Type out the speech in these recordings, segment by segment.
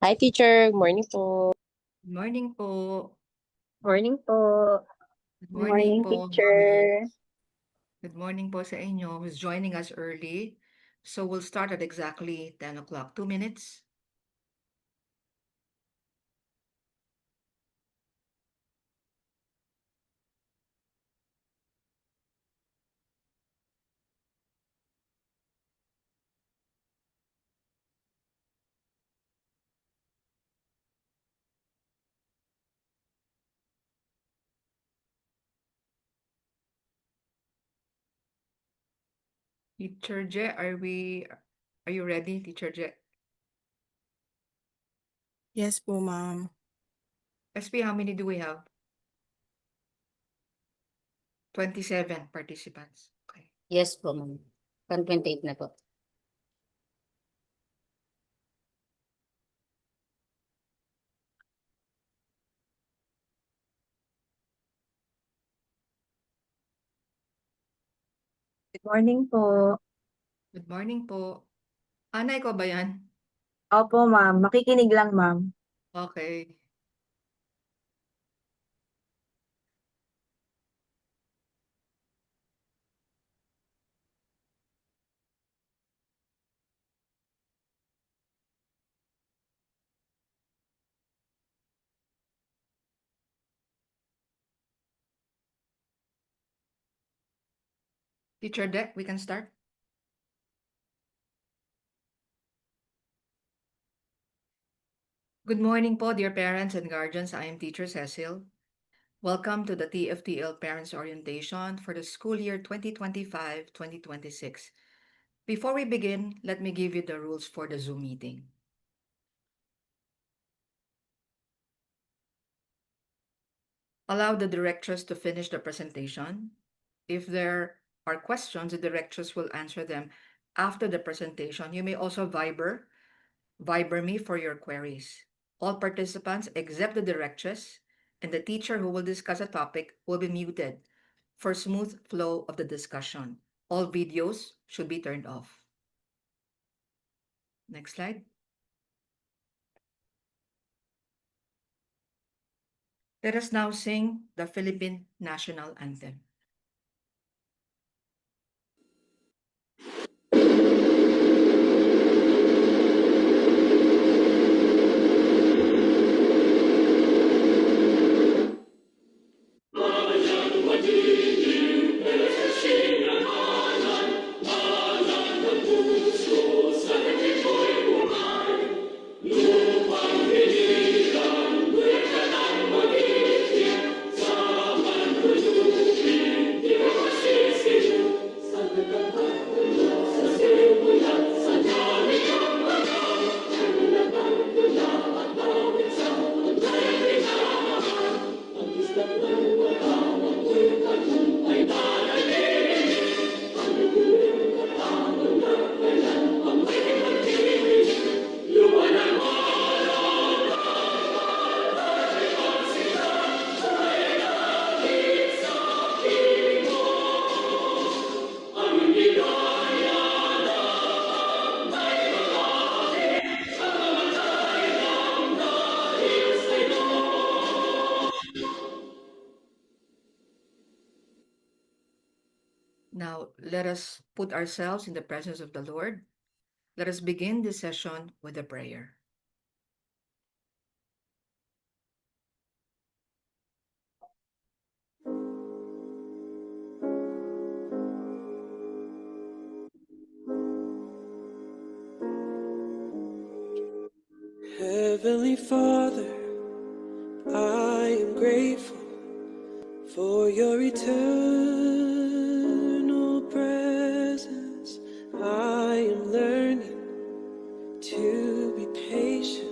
Hi, teacher. Good morning po. Good morning po. Morning po. Good Good morning morning, po, teacher. Mami. Good morning po sa inyo who's joining us early. So we'll start at exactly 10 o'clock. 2 minutes. Teacher Je, are you ready, Teacher Je? Yes po, ma'am. SP, how many do we have? 27 participants. Okay. Yes po, ma'am. 128 na po. Good morning po. Good morning po. Ana, ikaw ba yan? Opo, ma'am. Makikinig lang, ma'am. Okay. Teacher De, we can start. Good morning po, dear parents and guardians. I am Teacher Cecil. Welcome to the TFTL Parents Orientation for the school year 2025-2026. Before we begin, let me give you the rules for the Zoom meeting. Allow the directors to finish the presentation. If there are questions, the directors will answer them after the presentation. You may also Viber me for your queries. All participants except the directress and the teacher who will discuss a topic will be muted for smooth flow of the discussion. All videos should be turned off. Next slide. Let us now sing the Philippine National Anthem. Now, let us put ourselves in the presence of the Lord. Let us begin this session with a prayer. Heavenly Father, I am grateful for your eternal presence. I am learning to be patient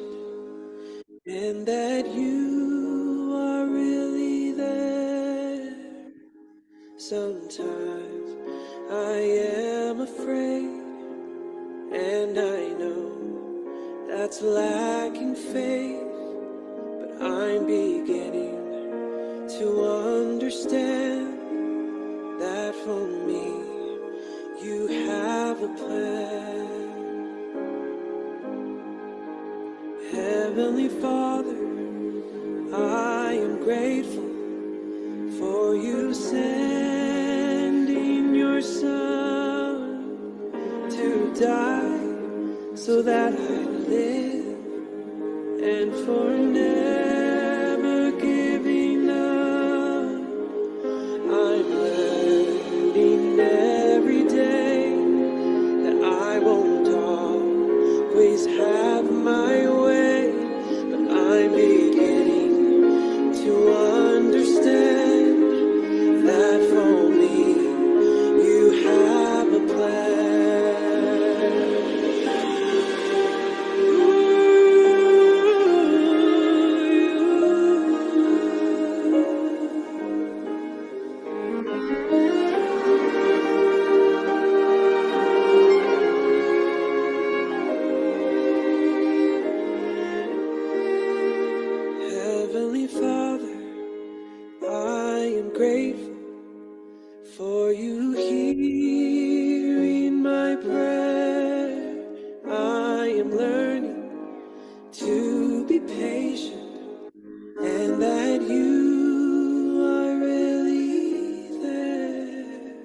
and that you are really there. Sometimes I am afraid, and I know that's lacking faith, but I'm beginning to understand that for me you have a plan. Heavenly Father, I am grateful for you sending your Son to die so that I live, and for never giving up. I'm learning every day that I won't always have my way, but I'm beginning to understand that for me you have a Heavenly Father, I am grateful for you hearing my prayer. I am learning to be patient, and that you are really there.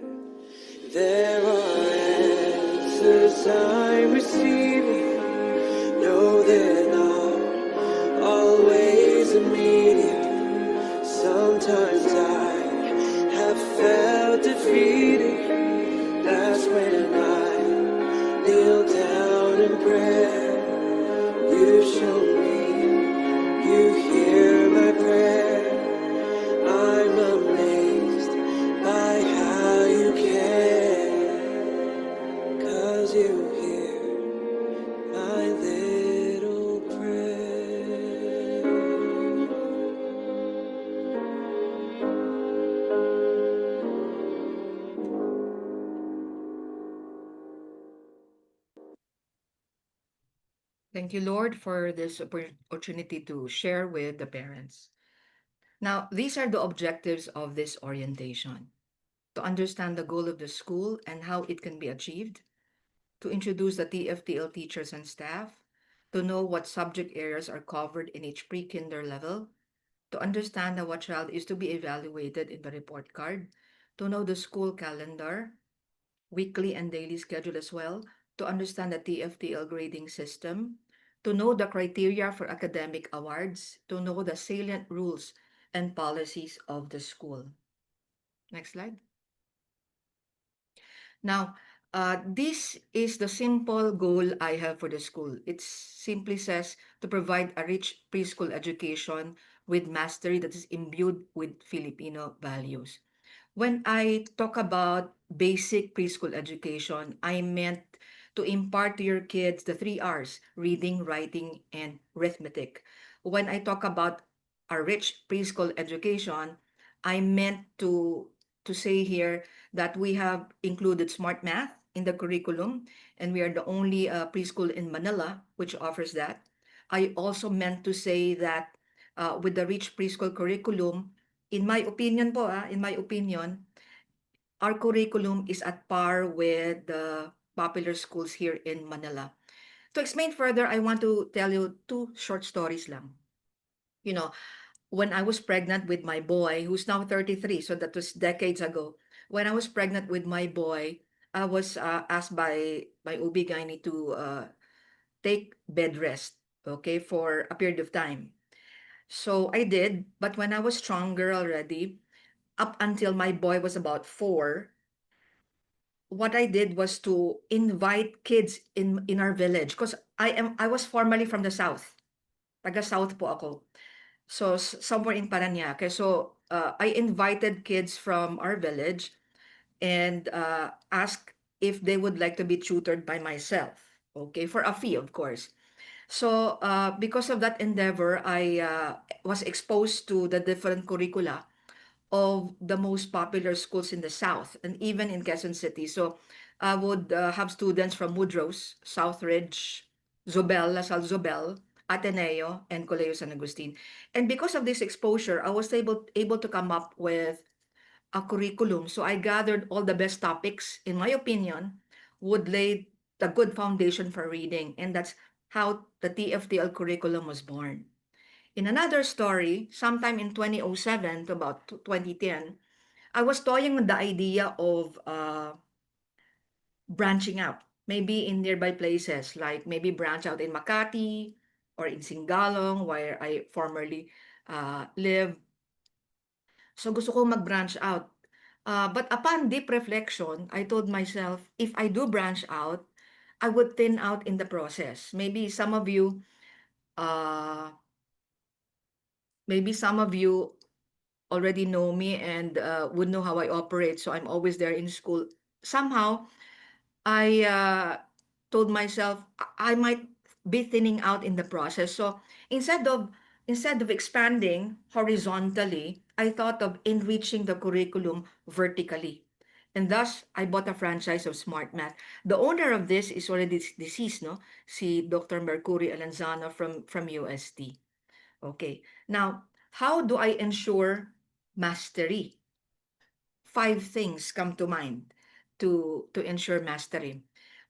There are answers I'm receiving. No, they're not always immediate. Sometimes I have felt defeated. That's when I kneel down in prayer. You show me you hear my prayer. I'm amazed by how you care, 'cause you hear my little prayer. Thank you, Lord, for this opportunity to share with the parents. Now, these are the objectives of this orientation: to understand the goal of the school and how it can be achieved, to introduce the TFTL teachers and staff, to know what subject areas are covered in each pre-kinder level, to understand how a child is to be evaluated in the report card, to know the school calendar, weekly and daily schedule as well, to understand the TFTL grading system, to know the criteria for academic awards, to know the salient rules and policies of the school. Next slide. Now, this is the simple goal I have for the school. It simply says to provide a rich preschool education with mastery that is imbued with Filipino values. When I talk about basic preschool education, I meant to impart to your kids the 3 R's: reading, writing, and arithmetic. When I talk about a rich preschool education, I meant to say here that we have included smart math in the curriculum, and we are the only preschool in Manila which offers that. I also meant to say that with the rich preschool curriculum, in my opinion po, in my opinion, our curriculum is at par with the popular schools here in Manila. To explain further, I want to tell you 2 short stories lang. You know, when I was pregnant with my boy, who's now 33, so that was decades ago. When I was pregnant with my boy, I was asked by OB-GYN to take bed rest, okay, for a period of time. So I did, but when I was stronger already, up until my boy was about 4, what I did was to invite kids in our village, because I was formerly from the south. Taga south po ako. So somewhere in Parañaque. So I invited kids from our village and asked if they would like to be tutored by myself. Okay, for a fee, of course. So because of that endeavor, I was exposed to the different curricula of the most popular schools in the South and even in Quezon City. So I would have students from Woodrose, Southridge, Zobel, La Salle Zobel, Ateneo, and Colegio San Agustin. And because of this exposure, I was able to come up with a curriculum. So I gathered all the best topics, in my opinion, would lay the good foundation for reading. And that's how the TFTL curriculum was born. In another story, sometime in 2007 to about 2010, I was toying with the idea of branching out, maybe in nearby places, like maybe branch out in Makati or in Singalong, where I formerly lived. So gusto ko mag-branch out. But upon deep reflection, I told myself, if I do branch out, I would thin out in the process. Uh, maybe some of you already know me and would know how I operate. So I'm always there in school. Somehow, I told myself I might be thinning out in the process. So instead of expanding horizontally, I thought of enriching the curriculum vertically. And thus, I bought a franchise of Smart Math. The owner of this is already deceased, no? Si Dr. Mercury Alanzano from UST. Okay. Now, how do I ensure mastery? 5 things come to mind to ensure mastery.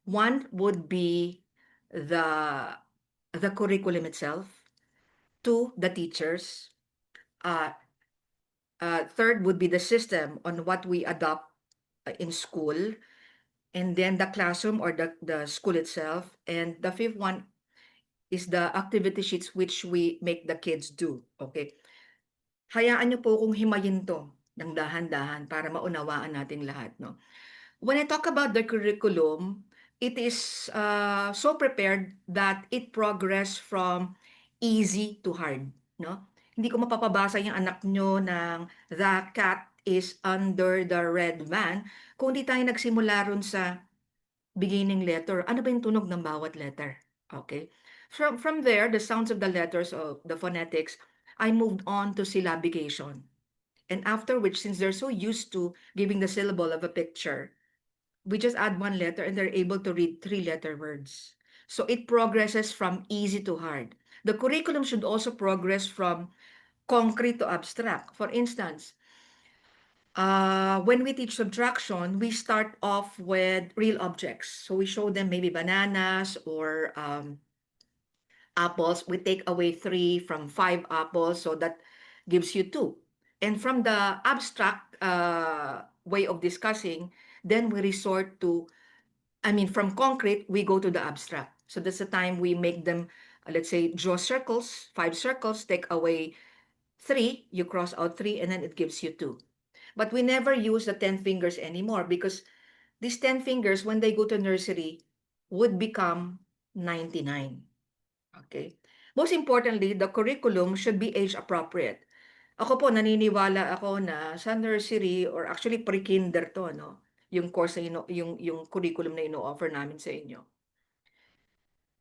One would be the the curriculum itself. 2, the teachers. Third would be the system on what we adopt in school, and then the classroom or the school itself. And the 5th one is the activity sheets which we make the kids do. Okay. Hayaan niyo po kung himayin to ng dahan-dahan para maunawaan natin lahat, no? When I talk about the curriculum, it is so prepared that it progress from easy to hard, no? Hindi ko mapapabasa yung anak nyo ng The Cat is Under the Red Van kung di tayo nagsimula ron sa beginning letter. Ano ba yung tunog ng bawat letter? Okay? From there, the sounds of the letters of the phonetics, I moved on to syllabication. And after which, since they're so used to giving the syllable of a picture, we just add 1 letter and they're able to read 3-letter words. So it progresses from easy to hard. The curriculum should also progress from concrete to abstract. For instance, when we teach subtraction, we start off with real objects. So we show them maybe bananas or apples. We take away 3 from 5 apples, so that gives you 2. And from the abstract way of discussing, then we resort to, from concrete, we go to the abstract. So that's the time we make them, let's say, draw circles, 5 circles, take away 3, you cross out 3, and then it gives you 2. But we never use the 10 fingers anymore because these 10 fingers, when they go to nursery, would become 99. Okay? Most importantly, the curriculum should be age appropriate. Ako po, naniniwala ako na sa nursery or actually pre-kinder to, no? Yung course na yung curriculum na ino-offer namin sa inyo.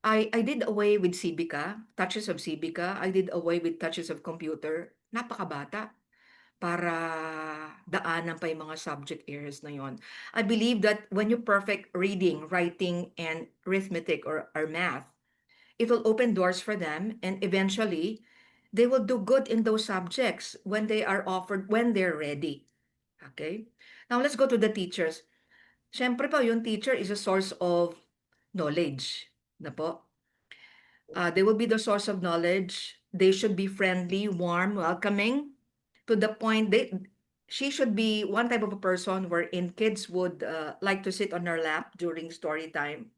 I did away with Civica, touches of Civica. I did away with touches of computer. Napakabata para daanan pa yung mga subject areas na yon. I believe that when you perfect reading, writing, and arithmetic or math, it will open doors for them, and eventually, they will do good in those subjects when they are offered, when they're ready. Okay? Now, let's go to the teachers. Siyempre po, yung teacher is a source of knowledge. Na po? They will be the source of knowledge. They should be friendly, warm, welcoming. To the point, she should be one type of a person wherein kids would like to sit on her lap during story time.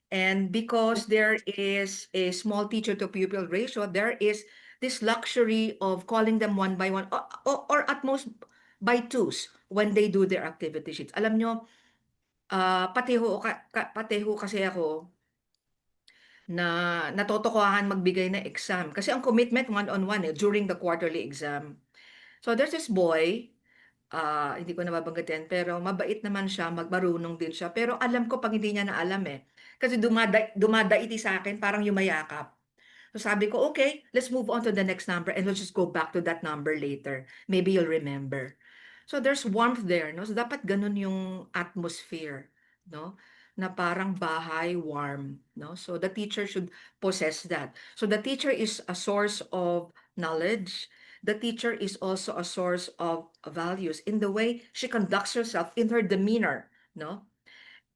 And because there is a small teacher to pupil ratio, there is this luxury of calling them one by one or at most by 2s when they do their activity sheets. Alam nyo, pati ho kasi ako na natotokohan magbigay na exam. Kasi ang commitment one-on-one during the quarterly exam. So there's this boy, hindi ko na babanggitin, pero mabait naman siya, magmarunong din siya. Pero alam ko pag hindi niya na alam Kasi dumadaiti sa akin, parang yumayakap. So sabi ko, okay, let's move on to the next number and we'll just go back to that number later. Maybe you'll remember. So there's warmth there, no? So dapat ganun yung atmosphere, no? Na parang bahay, warm, no? So the teacher should possess that. So the teacher is a source of knowledge. The teacher is also a source of values in the way she conducts herself, in her demeanor, no?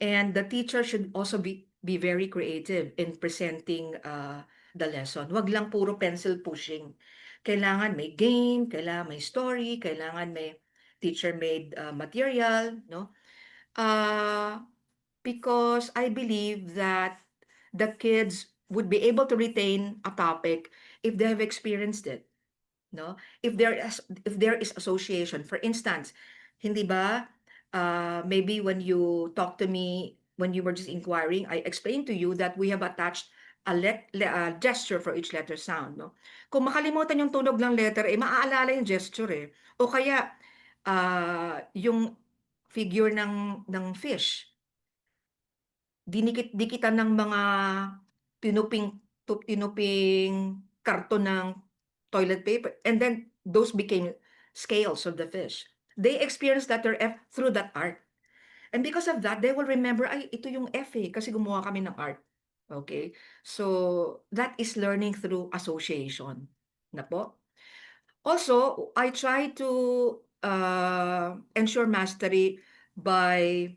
And the teacher should also be be very creative in presenting the lesson. Wag lang puro pencil pushing. Kailangan may game, kailangan may story, kailangan may teacher-made material, no? Because I believe that the kids would be able to retain a topic if they have experienced it, no? If there is association. For instance, hindi ba, maybe when you talk to me, when you were just inquiring, I explained to you that we have attached a gesture for each letter sound, no? Kung makalimutan yung tunog ng letter, maaalala yung gesture, eh. O kaya, yung figure ng fish, dinikit-dikitan ng mga tinuping karton ng toilet paper, and then those became scales of the fish. They experienced letter F through that art. And because of that, they will remember, ay, ito yung F eh, kasi gumawa kami ng art. Okay? So, that is learning through association. Na po? Also, I try to ensure mastery by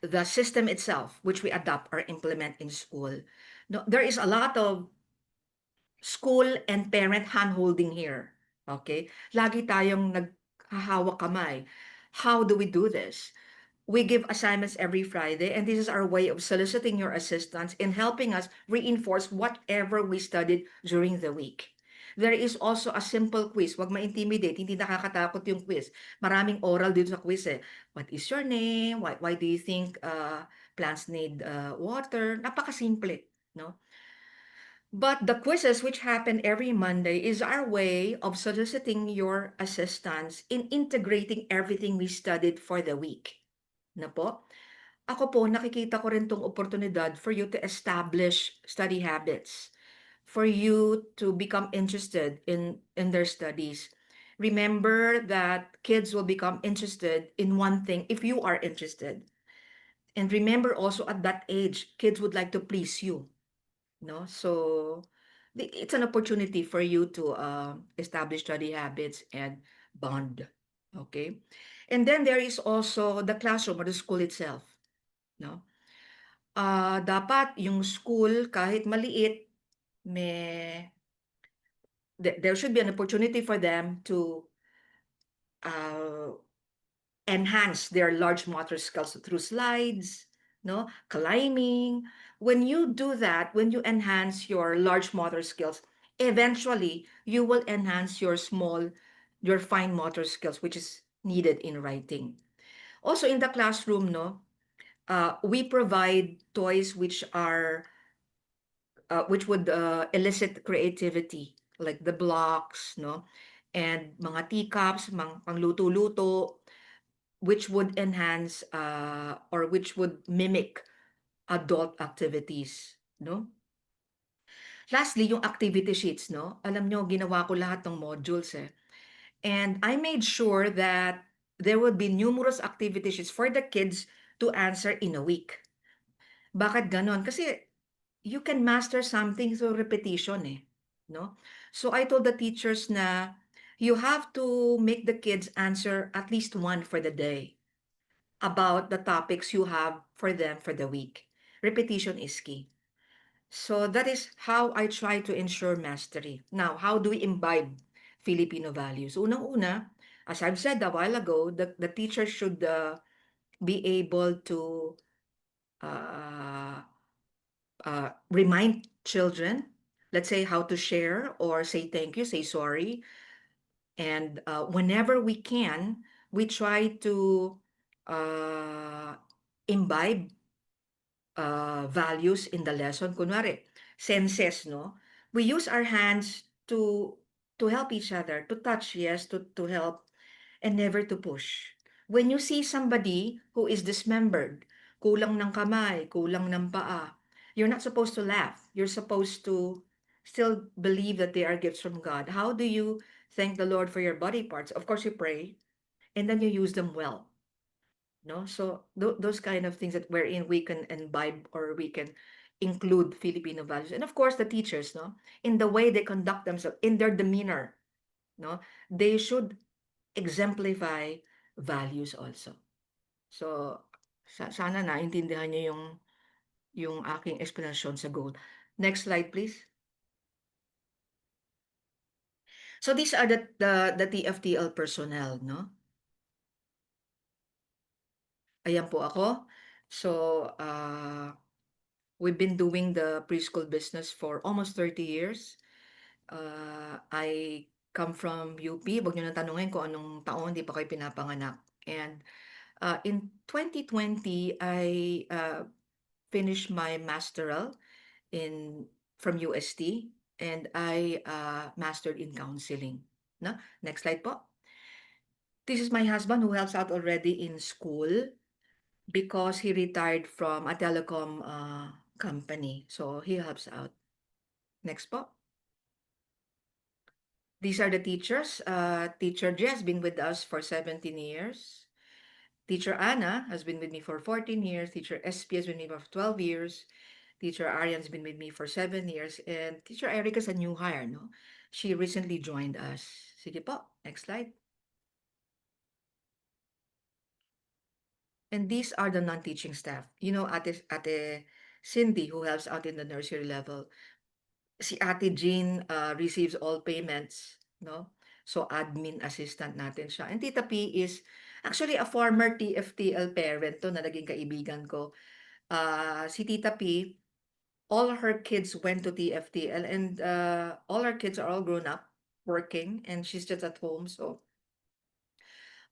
the system itself, which we adopt or implement in school. No, there is a lot of school and parent hand-holding here. Okay? Lagi tayong naghahawak kamay. How do we do this? We give assignments every Friday, and this is our way of soliciting your assistance in helping us reinforce whatever we studied during the week. There is also a simple quiz. Huwag ma-intimidate. Hindi nakakatakot yung quiz. Maraming oral dito sa quiz eh. What is your name? Why do you think plants need water? Napakasimple, no? But the quizzes which happen every Monday is our way of soliciting your assistance in integrating everything we studied for the week. Na po? Ako po, nakikita ko rin tong oportunidad for you to establish study habits, for you to become interested in their studies. Remember that kids will become interested in one thing if you are interested. And remember also at that age, kids would like to please you. No? So, it's an opportunity for you to establish study habits and bond. Okay? And then there is also the classroom or the school itself. No? Dapat yung school, kahit maliit, there should be an opportunity for them to enhance their large motor skills through slides, no, climbing. When you do that, when you enhance your large motor skills, eventually you will enhance your fine motor skills, which is needed in writing. Also in the classroom, no, we provide toys which would elicit creativity, like the blocks, no, and mga teacups, pangluto-luto, which would enhance or which would mimic adult activities, no? Lastly, yung activity sheets, no? Alam nyo, ginawa ko lahat ng modules eh. And I made sure that there would be numerous activity sheets for the kids to answer in a week. Bakit ganon? Kasi you can master something through repetition eh, no? So I told the teachers na you have to make the kids answer at least one for the day about the topics you have for them for the week. Repetition is key. So that is how I try to ensure mastery. Now, how do we imbibe Filipino values? Unang-una, as I've said a while ago, the teacher should be able to remind children, let's say, how to share or say thank you, say sorry. And whenever we can, we try to imbibe values in the lesson. Kunwari, senses, no? We use our hands to help each other, to touch, yes, to help, and never to push. When you see somebody who is dismembered, kulang ng kamay, kulang ng paa, you're not supposed to laugh. You're supposed to still believe that they are gifts from God. How do you thank the Lord for your body parts? Of course, you pray, and then you use them well. No, so those kind of things that wherein we can imbibe or we can include Filipino values, and of course the teachers, no, in the way they conduct themselves, in their demeanor, no, they should exemplify values also. So sana naintindihan niyo yung yung aking explanation sa goal. Next slide, please. So these are the TFTL personnel, no? Ayan po ako. So, we've been doing the preschool business for almost 30 years. I come from UP. Huwag niyo na tanungin kung anong taon, hindi pa kayo pinapanganak. And in 2020, I finished my masteral from UST, and I mastered in counseling. No? Next slide po. This is my husband who helps out already in school because he retired from a telecom company. So he helps out. Next po. These are the teachers. Teacher J has been with us for 17 years. Teacher Anna has been with me for 14 years. Teacher SP has been with me for 12 years. Teacher Arian has been with me for 7 years. And Teacher Erica is a new hire, no? She recently joined us. Sige po, next slide. And these are the non-teaching staff. You know, Ate Cindy, who helps out in the nursery level. Si Ate Jean receives all payments, no? So, admin assistant natin siya. And Tita P is actually a former TFTL parent to na naging kaibigan ko. Si Tita P, all her kids went to TFTL and all her kids are all grown up working and she's just at home. So,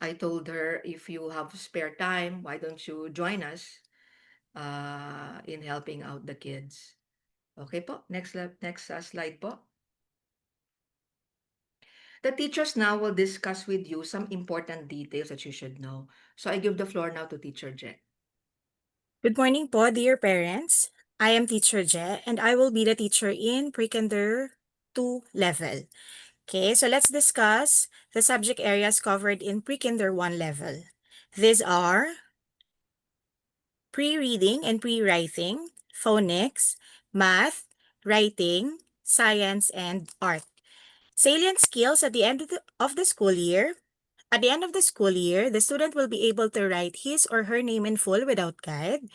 I told her, if you have spare time, why don't you join us in helping out the kids? Okay po, next slide po. The teachers now will discuss with you some important details that you should know. So I give the floor now to Teacher Je. Good morning po, dear parents. I am Teacher Je, and I will be the teacher in Pre-Kinder 2 level. Okay, so let's discuss the subject areas covered in Pre-Kinder 1 level. These are pre-reading and pre-writing, phonics, math, writing, science, and art. Salient skills at the end of the school year. At the end of the school year, the student will be able to write his or her name in full without guide.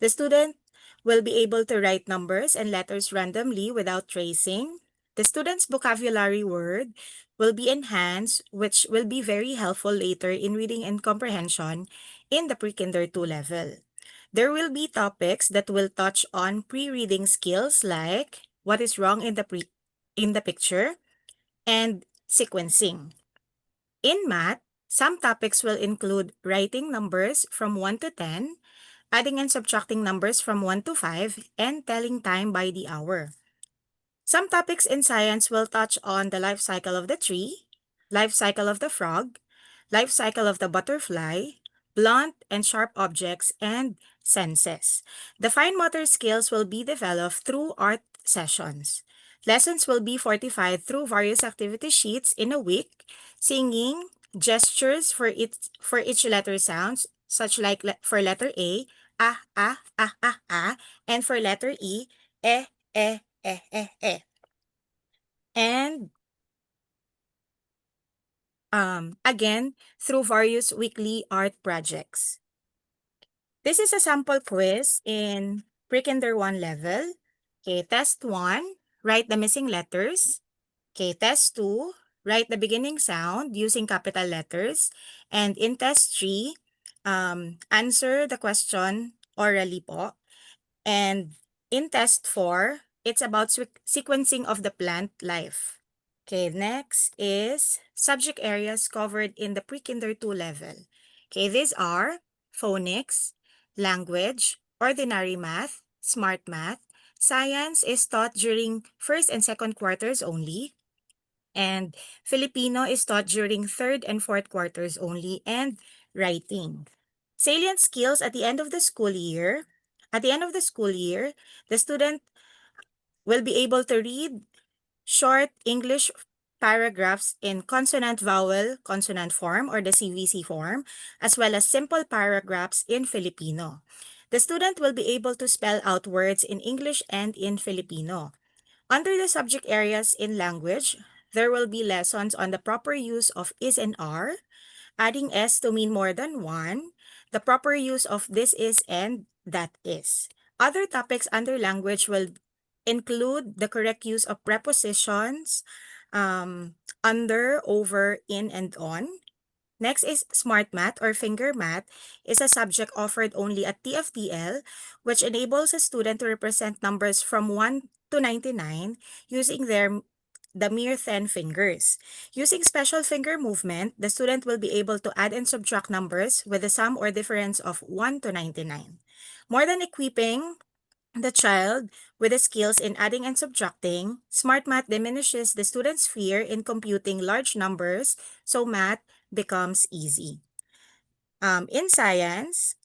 The student will be able to write numbers and letters randomly without tracing. The student's vocabulary word will be enhanced, which will be very helpful later in reading and comprehension in the Pre-Kinder 2 level. There will be topics that will touch on pre-reading skills like what is wrong in the picture and sequencing. In math, some topics will include writing numbers from 1 to 10, adding and subtracting numbers from 1 to 5, and telling time by the hour. Some topics in science will touch on the life cycle of the tree, life cycle of the frog, life cycle of the butterfly, blunt and sharp objects, and senses. The fine motor skills will be developed through art sessions. Lessons will be fortified through various activity sheets in a week, singing, gestures for each letter sounds, such like for letter A, ah, ah, ah, ah, ah, and for letter E, eh, eh, eh, eh, eh. And again, through various weekly art projects. This is a sample quiz in Pre-Kinder 1 level. Okay, test 1, write the missing letters. Okay, test 2, write the beginning sound using capital letters. And in test 3, answer the question orally po. And in test 4, it's about sequencing of the plant life. Okay, next is subject areas covered in the Pre-Kinder 2 level. Okay, these are phonics, language, ordinary math, smart math. Science is taught during first and second quarters only. And Filipino is taught during third and fourth quarters only, and writing. Salient skills at the end of the school year. At the end of the school year, the student will be able to read short English paragraphs in consonant-vowel consonant form or the CVC form, as well as simple paragraphs in Filipino. The student will be able to spell out words in English and in Filipino. Under the subject areas in language, there will be lessons on the proper use of is and are, adding s to mean more than one, the proper use of this is and that is. Other topics under language will include the correct use of prepositions, under, over, in, and on. Next is Smart Math or Finger Math is a subject offered only at TFDL, which enables a student to represent numbers from 1 to 99 using the mere 10 fingers. Using special finger movement, the student will be able to add and subtract numbers with the sum or difference of 1 to 99. More than equipping the child with the skills in adding and subtracting, Smart Math diminishes the student's fear in computing large numbers, so math becomes easy. In science,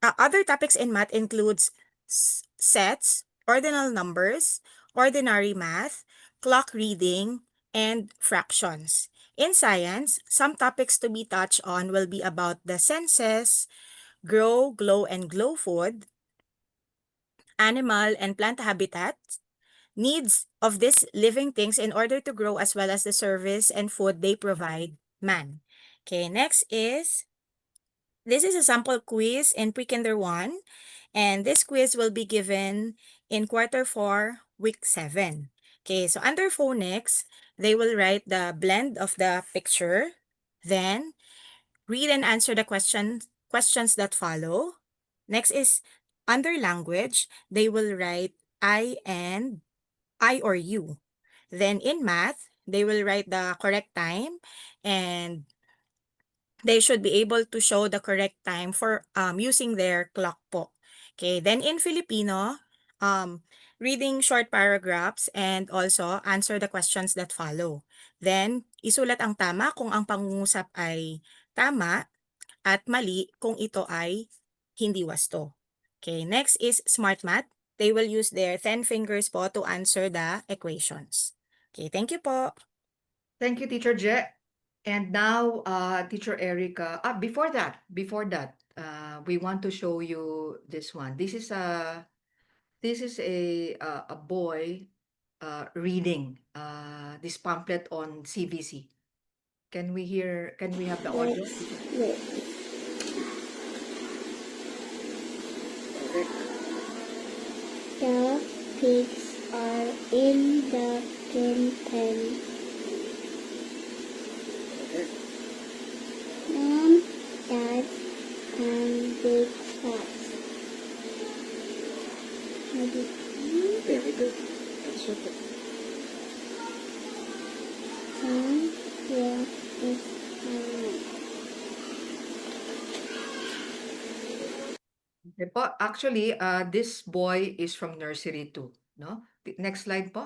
other topics in math includes sets, ordinal numbers, ordinary math, clock reading, and fractions. In science, some topics to be touched on will be about the senses, grow, glow, and glow food, animal and plant habitats, needs of these living things in order to grow, as well as the service and food they provide man. Okay, next is, this is a sample quiz in pre-kinder 1, and this quiz will be given in quarter 4, week 7. Okay, so under phonics, they will write the blend of the picture, then read and answer the questions that follow. Next is under language, they will write I or you. Then in math, they will write the correct time, and they should be able to show the correct time for using their clock po. Okay, then in Filipino, reading short paragraphs and also answer the questions that follow. Then isulat ang tama kung ang pangungusap ay tama at mali kung ito ay hindi wasto. Okay, next is Smart Math. They will use their 10 fingers po to answer the equations. Okay, thank you po. Thank you, Teacher Je. And now, Teacher Erica, before that, we want to show you this one. This is a boy reading this pamphlet on CVC. Can we have the audio? The pigs are in the pen. Mom, Dad, and big cats. Very good. That's super. Here is mine. Okay po. Actually, this boy is from nursery 2, no? Next slide po.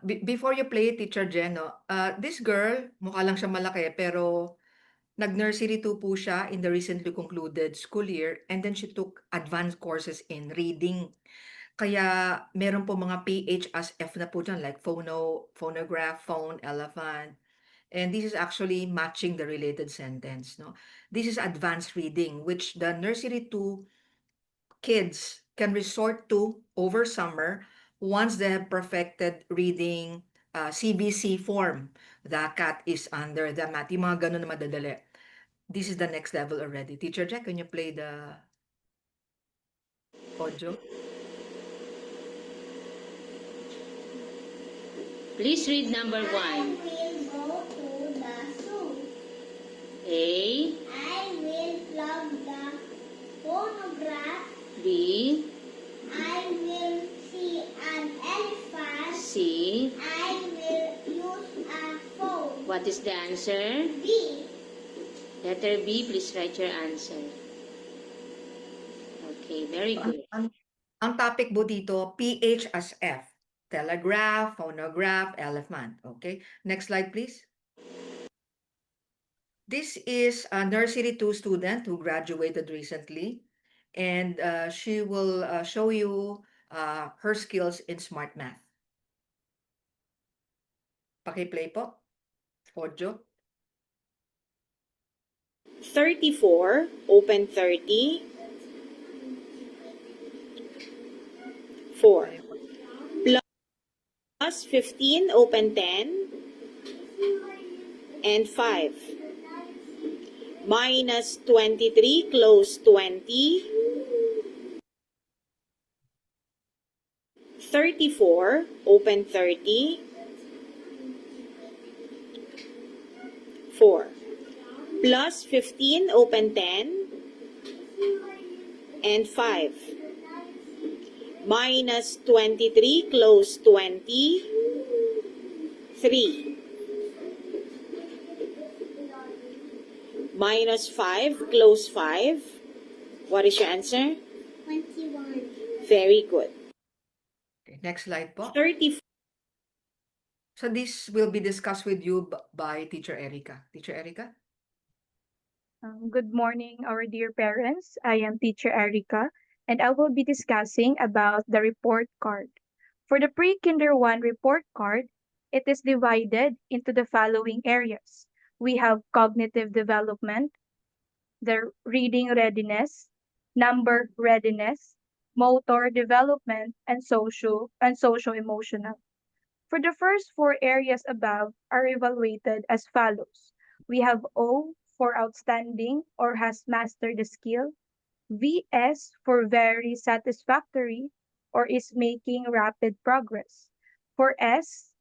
Before you play, Teacher Jeno, this girl, mukha lang siya malaki, pero nag-nursery 2 po siya in the recently concluded school year, and then she took advanced courses in reading. Kaya meron po mga PH as F na po dyan, like phonograph, phone, elephant. And this is actually matching the related sentence, no? This is advanced reading, which the nursery 2 kids can resort to over summer once they have perfected reading CBC form. The cat is under the mat. Yung mga ganun na madadali. This is the next level already. Teacher Jack, can you play the audio? Please read number 1. I will go to the zoo. A, I will plug the phonograph. B, I will see an elephant. C. I will use a phone. What is the answer? B. Letter B, please write your answer. Okay, very good. Ang topic po dito, PH as F. Telegraph, phonograph, elephant. Okay, next slide please. This is a nursery 2 student who graduated recently, and she will show you her skills in Smart Math. Paki-play po. Audio. 34, open 30. 4. Plus 15, open 10. And 5. Minus 23, close 20. 34, open 30. 4. Plus 15, open 10. And 5. Minus 23, close 20. 3. Minus 5, close 5. What is your answer? 21. Very good. Okay, next slide po. 34. So this will be discussed with you by Teacher Erica. Teacher Erica? Good morning, our dear parents. I am Teacher Erica, and I will be discussing about the report card. For the pre-kinder 1 report card, it is divided into the following areas. We have cognitive development, the reading readiness, number readiness, motor development, and social-emotional. For the first 4 areas above are evaluated as follows. We have O for outstanding or has mastered the skill, VS for very satisfactory or is making rapid progress, for S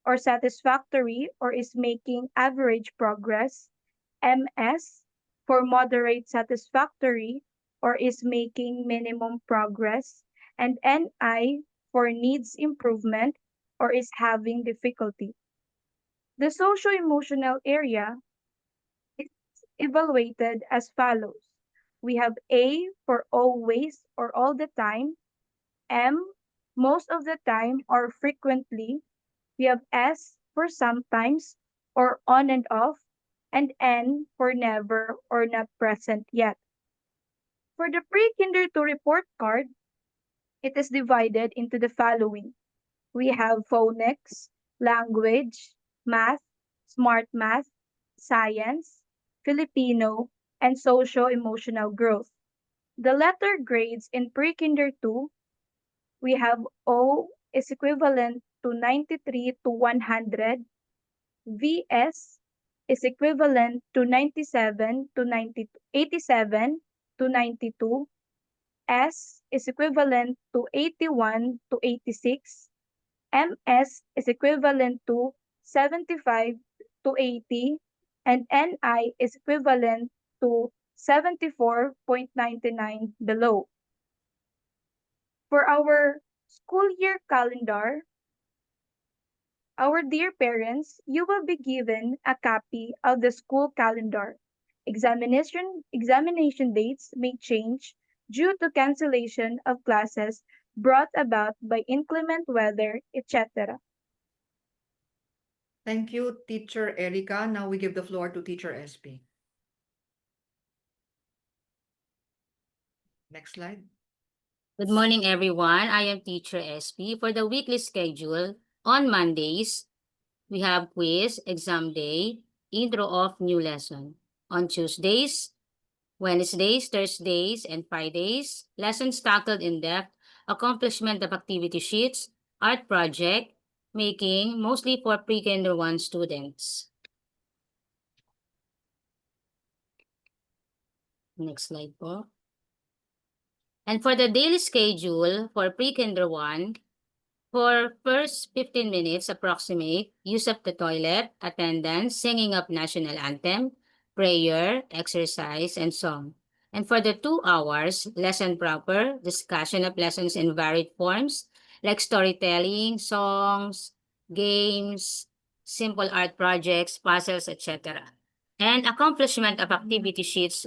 or satisfactory or is making average progress, MS for moderate satisfactory or is making minimum progress, and NI for needs improvement or is having difficulty. The socio-emotional area is evaluated as follows. We have A for always or all the time, M most of the time or frequently, we have S for sometimes or on and off, and N for never or not present yet. For the pre-kinder 2 report card, it is divided into the following. We have phonics, language, math, smart math, science, Filipino, and socio-emotional growth. The letter grades in pre-kinder 2, we have O is equivalent to 93 to 100, VS is equivalent to 97 to 87 to 92, S is equivalent to 81 to 86, MS is equivalent to 75 to 80, and NI is equivalent to 74.99 below. For our school year calendar, our dear parents, you will be given a copy of the school calendar. Examination dates may change due to cancellation of classes brought about by inclement weather, etc. Thank you, Teacher Erica. Now we give the floor to Teacher SP. Next slide. Good morning, everyone. I am Teacher SP. For the weekly schedule, on Mondays, we have quiz, exam day, intro of new lesson. On Tuesdays, Wednesdays, Thursdays, and Fridays, lessons tackled in depth, accomplishment of activity sheets, art project, making, mostly for pre-kinder 1 students. Next slide po. And for the daily schedule for pre-kinder 1, for first 15 minutes approximate, use of the toilet, attendance, singing of national anthem, prayer, exercise, and song. And for the 2 hours, lesson proper, discussion of lessons in varied forms, like storytelling, songs, games, simple art projects, puzzles, etc. And accomplishment of activity sheets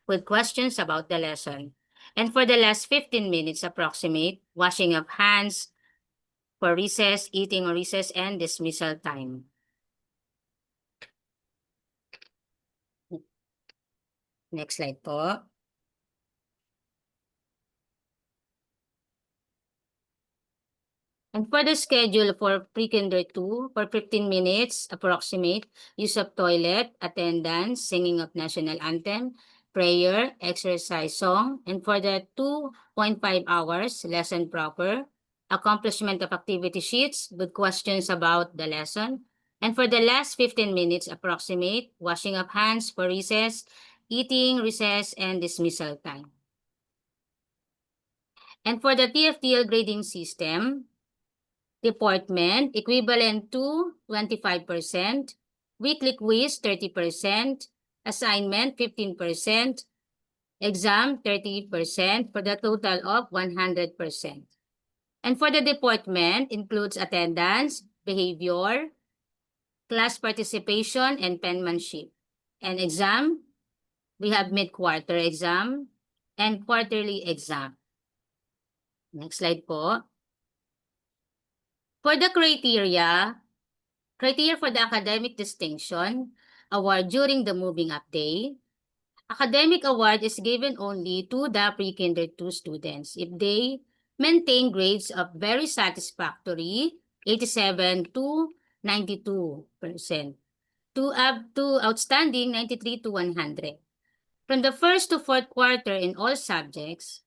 with questions about the lesson. And for the last 15 minutes approximate, washing of hands for recess, eating or recess, and dismissal time. Next slide po. And for the schedule for pre-kinder 2, for 15 minutes approximate, use of toilet, attendance, singing of national anthem, prayer, exercise, song, and for the 2.5 hours, lesson proper, accomplishment of activity sheets with questions about the lesson, and for the last 15 minutes approximate, washing of hands for recess, eating, recess, and dismissal time. And for the TFTL grading system, deportment equivalent to 25%, weekly quiz 30%, assignment 15%, exam 30% for the total of 100%. And for the deportment includes attendance, behavior, class participation, and penmanship. And exam, we have mid-quarter exam and quarterly exam. Next slide po. For the criteria for the academic distinction award during the moving up day, academic award is given only to the pre-kinder 2 students if they maintain grades of very satisfactory, 87 to 92%, to outstanding, 93 to 100. From the first to fourth quarter in all subjects,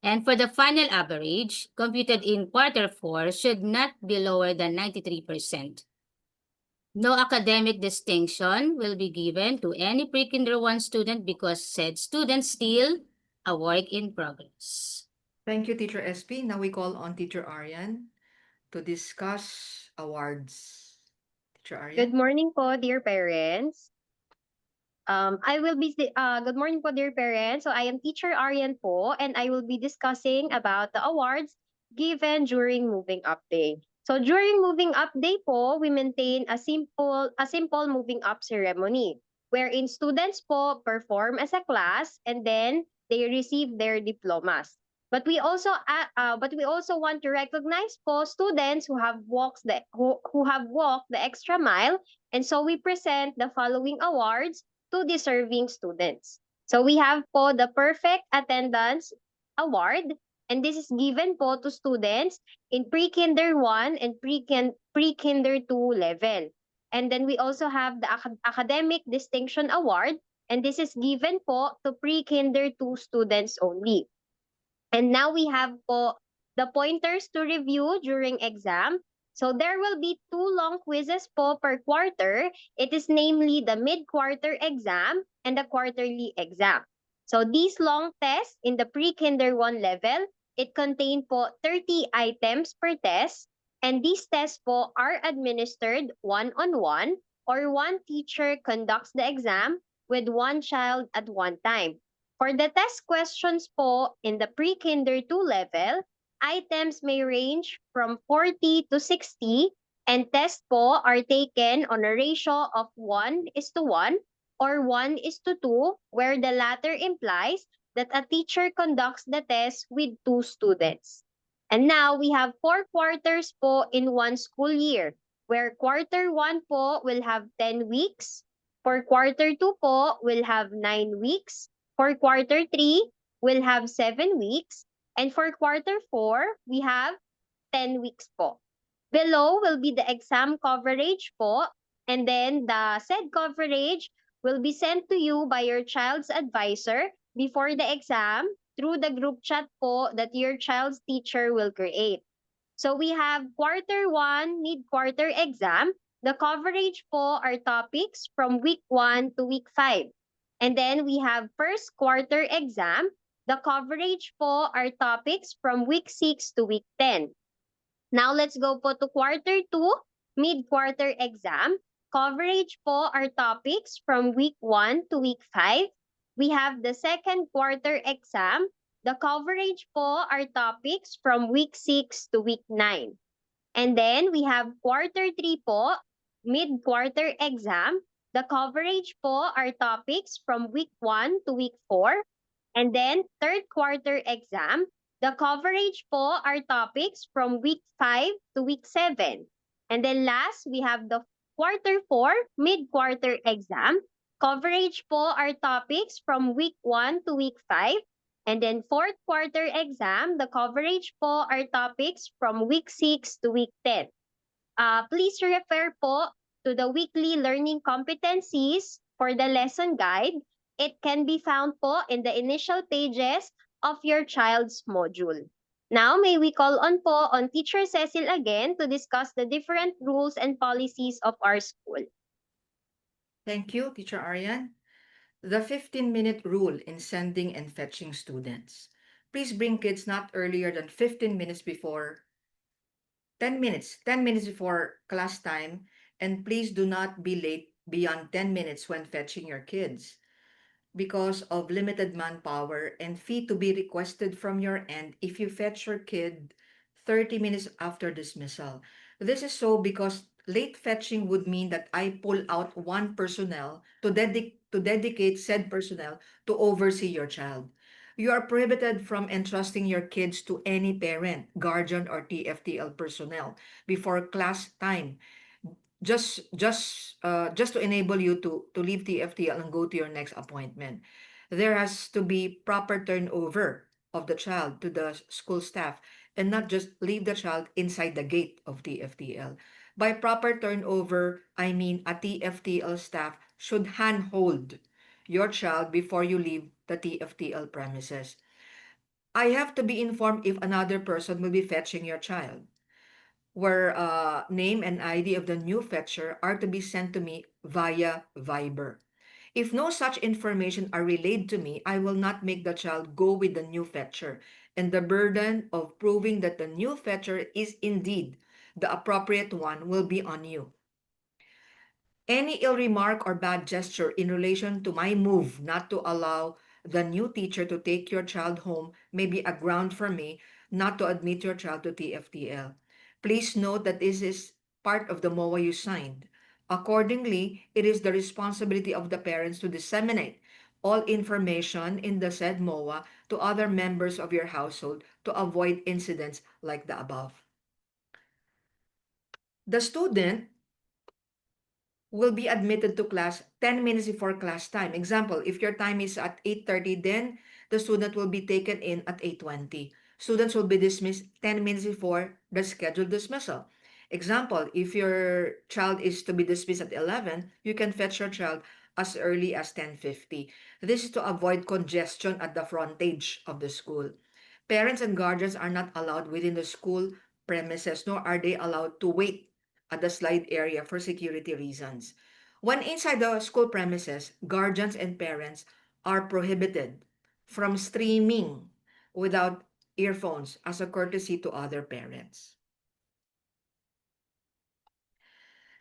and for the final average, computed in quarter 4, should not be lower than 93%. No academic distinction will be given to any pre-kinder 1 student because said student still a work in progress. Thank you, Teacher SP. Now we call on Teacher Arian to discuss awards. Teacher Good Arian. morning po, dear parents. Good morning po, dear parents. So I am Teacher Arian po, and I will be discussing about the awards given during Moving Up Day. So during Moving Up Day po, we maintain a simple moving up ceremony wherein students po perform as a class and then they receive their diplomas. But we also want to recognize po students who have walked the extra mile, and so we present the following awards to deserving students. So we have po the Perfect Attendance Award, and this is given po to students in pre-kinder 1 and pre-kinder 2 level. And then we also have the Academic Distinction Award, and this is given po to pre-kinder 2 students only. And now we have po the pointers to review during exam. So there will be 2 long quizzes po per quarter. It is namely the mid-quarter exam and the quarterly exam. So these long tests in the pre-kinder 1 level, it contain po 30 items per test. And these tests po are administered one-on-one, or one teacher conducts the exam with one child at one time. For the test questions po in the pre-kinder 2 level, items may range from 40 to 60, and tests po are taken on a ratio of 1:1 or 1:2, where the latter implies that a teacher conducts the test with 2 students. And now we have 4 quarters po in 1 school year, where quarter 1 po will have 10 weeks, for quarter 2 po will have 9 weeks, for quarter 3 will have 7 weeks, and for quarter 4, we have 10 weeks po. Below will be the exam coverage po, and then the said coverage will be sent to you by your child's advisor before the exam through the group chat po that your child's teacher will create. So we have quarter 1 mid-quarter exam. The coverage po are topics from week 1 to week 5. And then we have first quarter exam. The coverage po are topics from week 6 to week 10. Now let's go po to quarter 2, mid-quarter exam. Coverage po are topics from week 1 to week 5. We have the second quarter exam. The coverage po are topics from week 6 to week 9. And then we have quarter 3 po, mid-quarter exam. The coverage po are topics from week 1 to week 4. And then third quarter exam, the coverage po are topics from week 5 to week 7. And then last, we have the quarter 4 mid-quarter exam. Coverage po are topics from week 1 to week 5. And then fourth quarter exam, the coverage po are topics from week 6 to week 10. Please refer po to the weekly learning competencies for the lesson guide. It can be found po in the initial pages of your child's module. Now, may we call on po on Teacher Cecil again to discuss the different rules and policies of our school. Thank you, Teacher Arian. The 15-minute rule in sending and fetching students. please bring kids not earlier than 15 minutes before 10 minutes before class time, and please do not be late beyond 10 minutes when fetching your kids because of limited manpower and fee to be requested from your end if you fetch your kid 30 minutes after dismissal. This is so because late fetching would mean that I pull out one personnel to dedicate said personnel to oversee your child. You are prohibited from entrusting your kids to any parent, guardian, or TFTL personnel before class time, just to enable you to leave TFTL and go to your next appointment. There has to be proper turnover of the child to the school staff and not just leave the child inside the gate of TFTL. By proper turnover, I mean a TFTL staff should handhold your child before you leave the TFTL premises. I have to be informed if another person will be fetching your child, where name and ID of the new fetcher are to be sent to me via Viber. If no such information are relayed to me, I will not make the child go with the new fetcher, and the burden of proving that the new fetcher is indeed the appropriate one will be on you. Any ill remark or bad gesture in relation to my move not to allow the new teacher to take your child home may be a ground for me not to admit your child to TFTL. Please note that this is part of the MOA you signed. Accordingly, it is the responsibility of the parents to disseminate all information in the said MOA to other members of your household to avoid incidents like the above. The student will be admitted to class 10 minutes before class time. Example, if your time is at 8:30, then the student will be taken in at 8:20. Students will be dismissed 10 minutes before the scheduled dismissal. Example, if your child is to be dismissed at 11, you can fetch your child as early as 10:50. This is to avoid congestion at the frontage of the school. Parents and guardians are not allowed within the school premises, nor are they allowed to wait at the slide area for security reasons. When inside the school premises, guardians and parents are prohibited from streaming without earphones as a courtesy to other parents.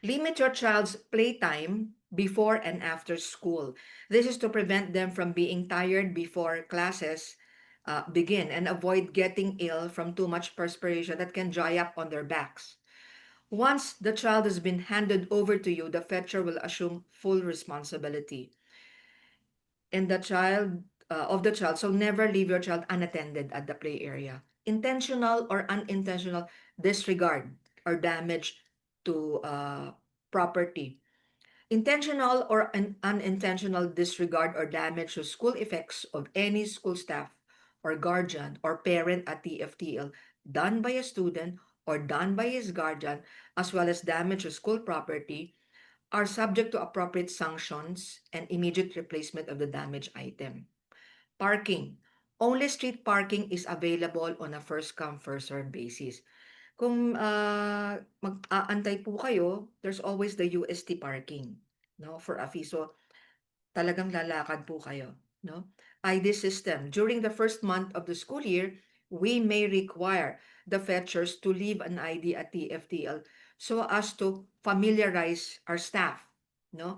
Limit your child's playtime before and after school. This is to prevent them from being tired before classes begin and avoid getting ill from too much perspiration that can dry up on their backs. Once the child has been handed over to you, the fetcher will assume full responsibility and the child of the child. So never leave your child unattended at the play area. Intentional or unintentional disregard or damage to property. Intentional or unintentional disregard or damage to school effects of any school staff or guardian or parent at TFTL done by a student or done by his guardian, as well as damage to school property, are subject to appropriate sanctions and immediate replacement of the damaged item. Parking. Only street parking is available on a first-come, first-served basis. Kung mag-aantay po kayo, there's always the UST parking, no, for a fee. So, talagang lalakad po kayo, no? ID system. During the first month of the school year, we may require the fetchers to leave an ID at TFTL so as to familiarize our staff, no,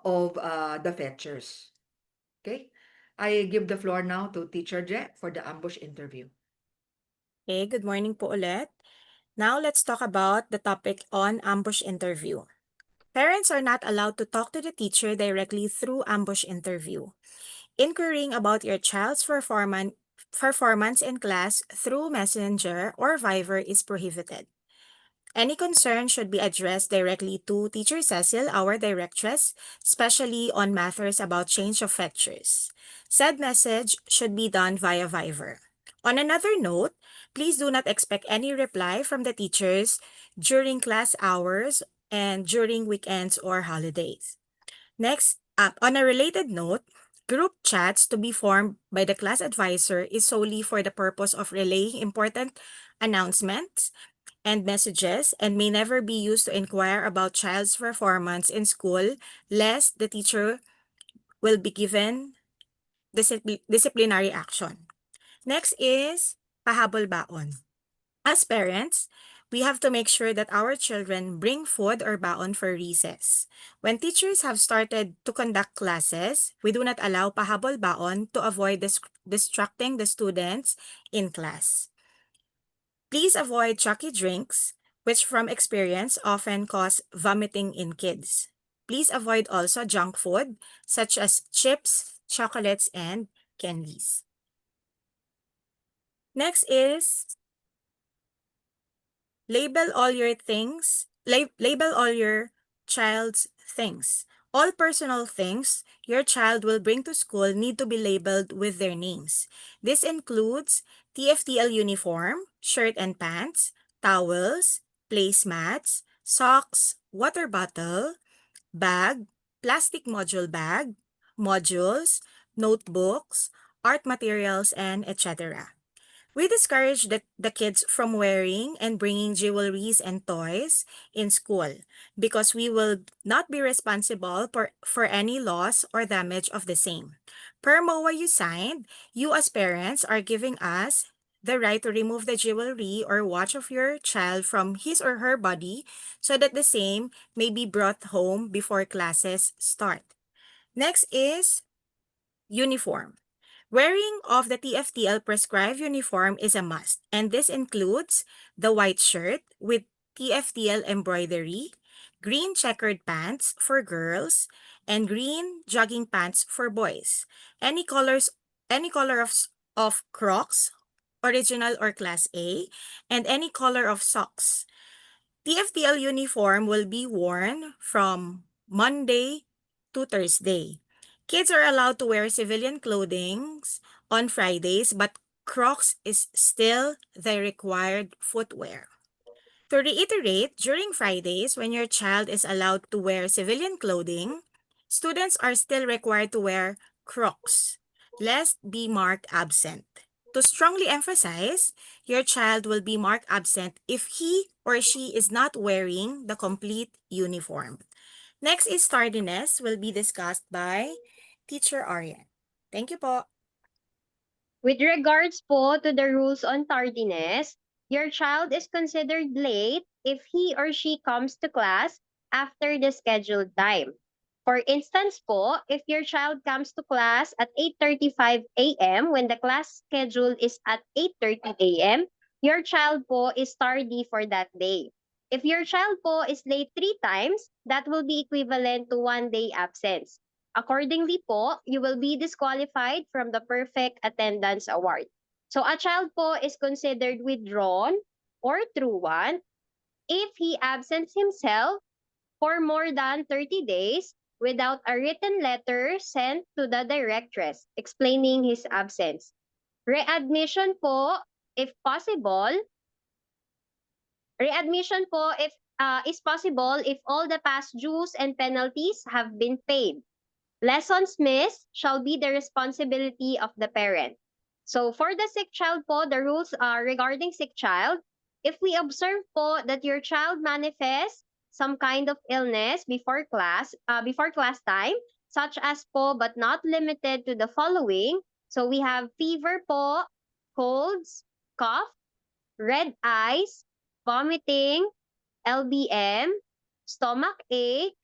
of the fetchers. Okay? I give the floor now to Teacher Je for the ambush interview. Okay, good morning po ulit. Now let's talk about the topic on ambush interview. Parents are not allowed to talk to the teacher directly through ambush interview. Inquiring about your child's performance in class through Messenger or Viber is prohibited. Any concern should be addressed directly to Teacher Cecil, our directress, especially on matters about change of fetchers. Said message should be done via Viber. On another note, please do not expect any reply from the teachers during class hours and during weekends or holidays. Next, on a related note, group chats to be formed by the class advisor is solely for the purpose of relaying important announcements and messages and may never be used to inquire about child's performance in school, lest the teacher will be given disciplinary action. Next is pahabol baon. As parents, we have to make sure that our children bring food or baon for recess. When teachers have started to conduct classes, we do not allow pahabol baon to avoid distracting the students in class. Please avoid chalky drinks, which from experience often cause vomiting in kids. Please avoid also junk food, such as chips, chocolates, and candies. Next is label all your things, label all your child's things. All personal things your child will bring to school need to be labeled with their names. This includes TFTL uniform, shirt and pants, towels, placemats, socks, water bottle, bag, plastic module bag, modules, notebooks, art materials, and etc. We discourage the kids from wearing and bringing jewelries and toys in school because we will not be responsible for any loss or damage of the same. Per MOA you signed, you as parents are giving us the right to remove the jewelry or watch of your child from his or her body so that the same may be brought home before classes start. Next is uniform. Wearing of the TFTL prescribed uniform is a must, and this includes the white shirt with TFTL embroidery, green checkered pants for girls, and green jogging pants for boys. Any color of Crocs, original or class A, and any color of socks. TFTL uniform will be worn from Monday to Thursday. Kids are allowed to wear civilian clothing on Fridays, but Crocs is still the required footwear. To reiterate, during Fridays, when your child is allowed to wear civilian clothing, students are still required to wear Crocs, lest be marked absent. To strongly emphasize, your child will be marked absent if he or she is not wearing the complete uniform. Next is tardiness will be discussed by Teacher Aryan. Thank you po. With regards po to the rules on tardiness, your child is considered late if he or she comes to class after the scheduled time. For instance po, if your child comes to class at 8:35 a.m. when the class schedule is at 8:30 a.m., your child po is tardy for that day. If your child po is late 3 times, that will be equivalent to 1 day absence. Accordingly po, you will be disqualified from the perfect attendance award. So a child po is considered withdrawn or truant if he absents himself for more than 30 days without a written letter sent to the directress explaining his absence. Readmission po, if possible, readmission po if is possible if all the past dues and penalties have been paid. Lessons missed shall be the responsibility of the parent. So for the sick child po, the rules are regarding sick child. If we observe po that your child manifests some kind of illness before class time, such as po but not limited to the following. So we have fever po, colds, cough, red eyes, vomiting, LBM, stomach ache,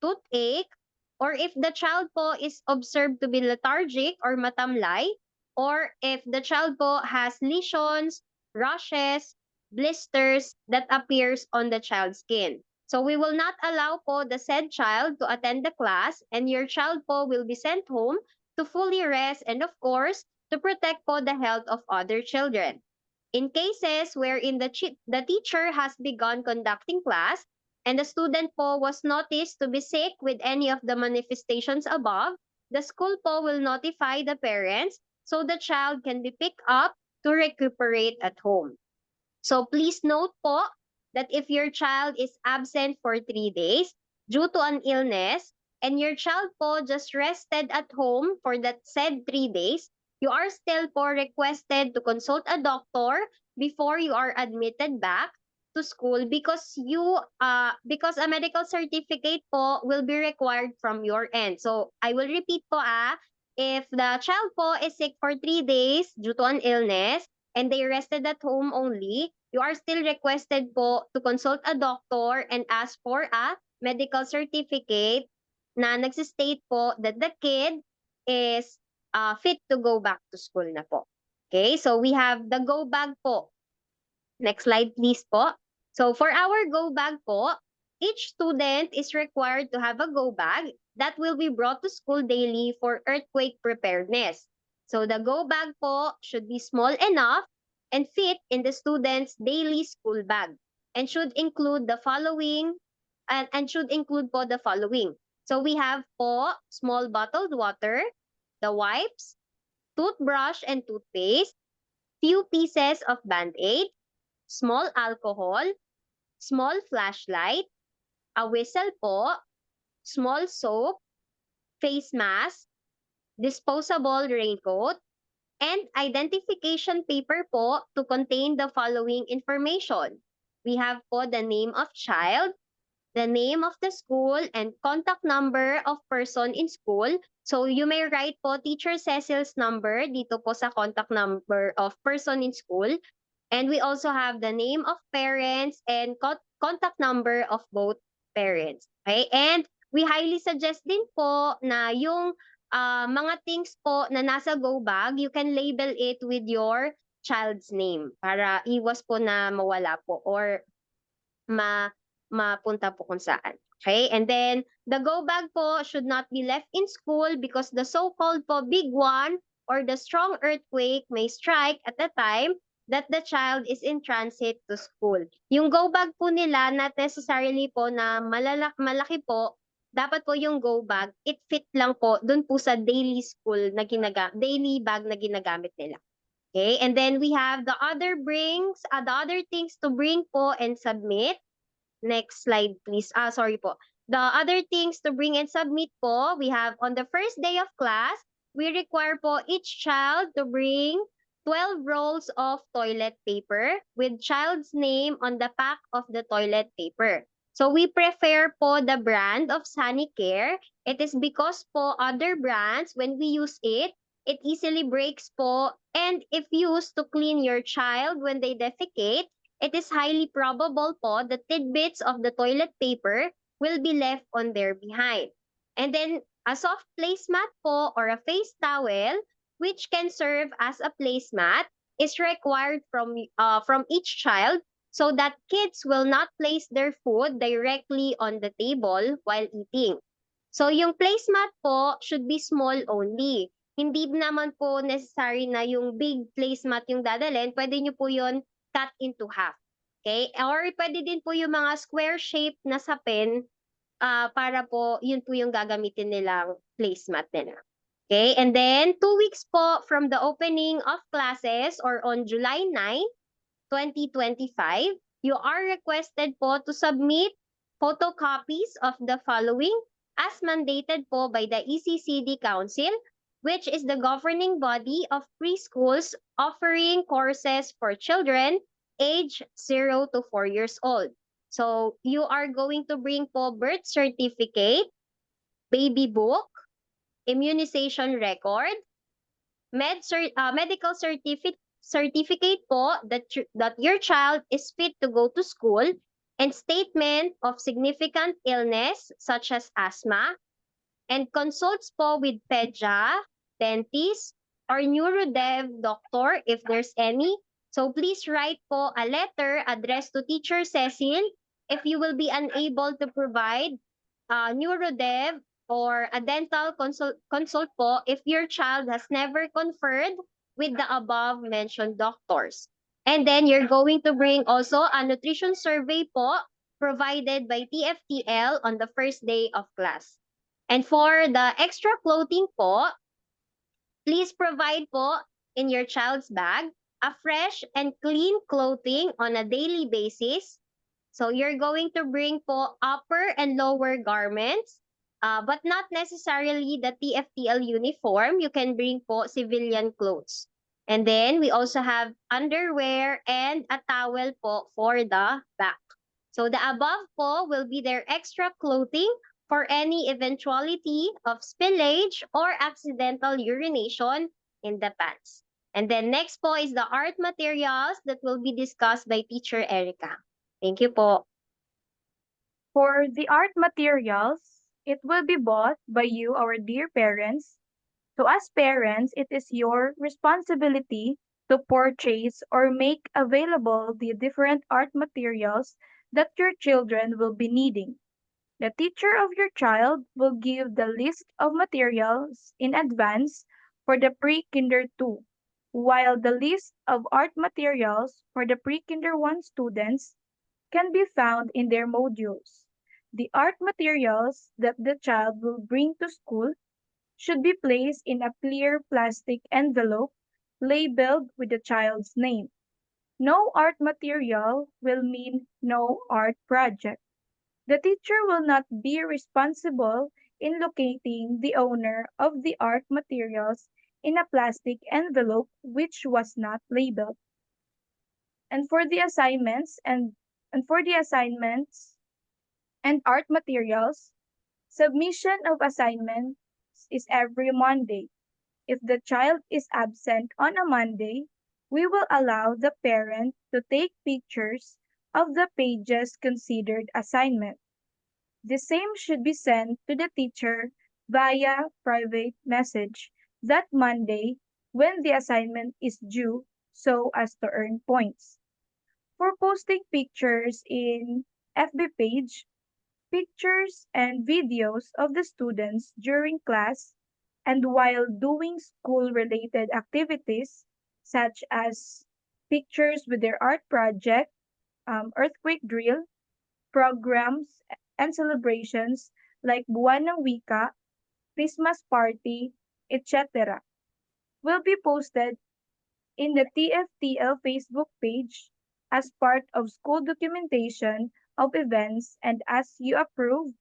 toothache, or if the child po is observed to be lethargic or matamlay, or if the child po has lesions, rashes, blisters that appears on the child's skin. So we will not allow po the said child to attend the class, and your child po will be sent home to fully rest and of course to protect po the health of other children. In cases wherein the teacher has begun conducting class and the student po was noticed to be sick with any of the manifestations above, the school po will notify the parents so the child can be picked up to recuperate at home. So please note po that if your child is absent for 3 days due to an illness and your child po just rested at home for that said 3 days, you are still po requested to consult a doctor before you are admitted back to school because because a medical certificate po will be required from your end. So I will repeat po If the child po is sick for 3 days due to an illness and they rested at home only, you are still requested po to consult a doctor and ask for a medical certificate na nagsistate po that the kid is fit to go back to school na po. Okay, so we have the go bag po. Next slide please po. So for our go bag po, each student is required to have a go bag that will be brought to school daily for earthquake preparedness. So the go bag po should be small enough and fit in the student's daily school bag and should include the following and should include po the following. So we have po small bottled water, the wipes, toothbrush and toothpaste, few pieces of Band-Aid, small alcohol, small flashlight, a whistle po, small soap, face mask, disposable raincoat, and identification paper po to contain the following information. We have po the name of child, the name of the school, and contact number of person in school. So you may write po Teacher Cecil's number dito po sa contact number of person in school. And we also have the name of parents and contact number of both parents. Okay? And we highly suggest din po na yung mga things po na nasa go bag, you can label it with your child's name para iwas po na mawala po or mapunta po kung saan. Okay? And then, the go bag po should not be left in school because the so-called po big one or the strong earthquake may strike at the time that the child is in transit to school. Yung go bag po nila, not necessarily po na malaki po, dapat po yung go bag, it fit lang po dun po sa daily school na daily bag na ginagamit nila. Okay? And then we have the other things to bring po and submit. Next slide, please. Sorry po. The other things to bring and submit po, we have on the first day of class, we require po each child to bring 12 rolls of toilet paper with child's name on the back of the toilet paper. So we prefer po the brand of Sanicare. It is because po other brands, when we use it easily breaks po. And if used to clean your child when they defecate, it is highly probable po that tidbits of the toilet paper will be left on their behind. And then a soft placemat po or a face towel, which can serve as a placemat, is required from each child so that kids will not place their food directly on the table while eating. So yung placemat po should be small only. Hindi naman po necessary na yung big placemat yung dadalhin. Pwede nyo po yun cut into half. Okay? Or pwede din po yung mga square shape na sapin para po yun po yung gagamitin nilang placemat nila. Okay? And then 2 weeks po from the opening of classes or on July 9, 2025, you are requested po to submit photocopies of the following as mandated po by the ECCD Council, which is the governing body of preschools offering courses for children age 0 to 4 years old. So you are going to bring po birth certificate, baby book, immunization record, medical certificate po that your child is fit to go to school, and statement of significant illness such as asthma, and consults po with pedja, dentist, or neurodev doctor if there's any. So please write po a letter addressed to Teacher Cecil if you will be unable to provide neurodev or a dental consult po if your child has never conferred with the above mentioned doctors. And then you're going to bring also a nutrition survey po provided by TFTL on the first day of class. And for the extra clothing po, please provide po in your child's bag a fresh and clean clothing on a daily basis. So you're going to bring po upper and lower garments, but not necessarily the TFTL uniform. You can bring po civilian clothes. And then we also have underwear and a towel po for the back. So the above po will be their extra clothing for any eventuality of spillage or accidental urination in the pants. And then next po is the art materials that will be discussed by Teacher Erica. Thank you po. For the art materials, it will be bought by you, our dear parents. So as parents, it is your responsibility to purchase or make available the different art materials that your children will be needing. The teacher of your child will give the list of materials in advance for the pre-kinder 2, while the list of art materials for the pre-kinder 1 students can be found in their modules. The art materials that the child will bring to school should be placed in a clear plastic envelope labeled with the child's name. No art material will mean no art project. The teacher will not be responsible in locating the owner of the art materials in a plastic envelope which was not labeled. And for the assignments and art materials, submission of assignments is every Monday. If the child is absent on a Monday, we will allow the parent to take pictures of the pages considered assignment. The same should be sent to the teacher via private message that Monday when the assignment is due so as to earn points. For posting pictures in FB page, pictures and videos of the students during class and while doing school-related activities such as pictures with their art project, earthquake drill, programs, and celebrations like Buwan ng Wika, Christmas party, etc. will be posted in the TFTL Facebook page as part of school documentation of events and as you approve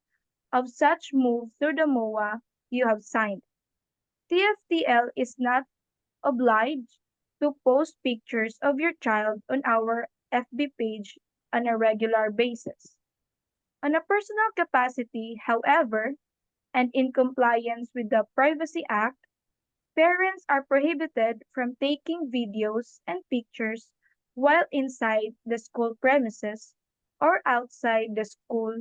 of such move through the MOA you have signed. TFTL is not obliged to post pictures of your child on our FB page on a regular basis. On a personal capacity, however, and in compliance with the Privacy Act, parents are prohibited from taking videos and pictures while inside the school premises or outside the school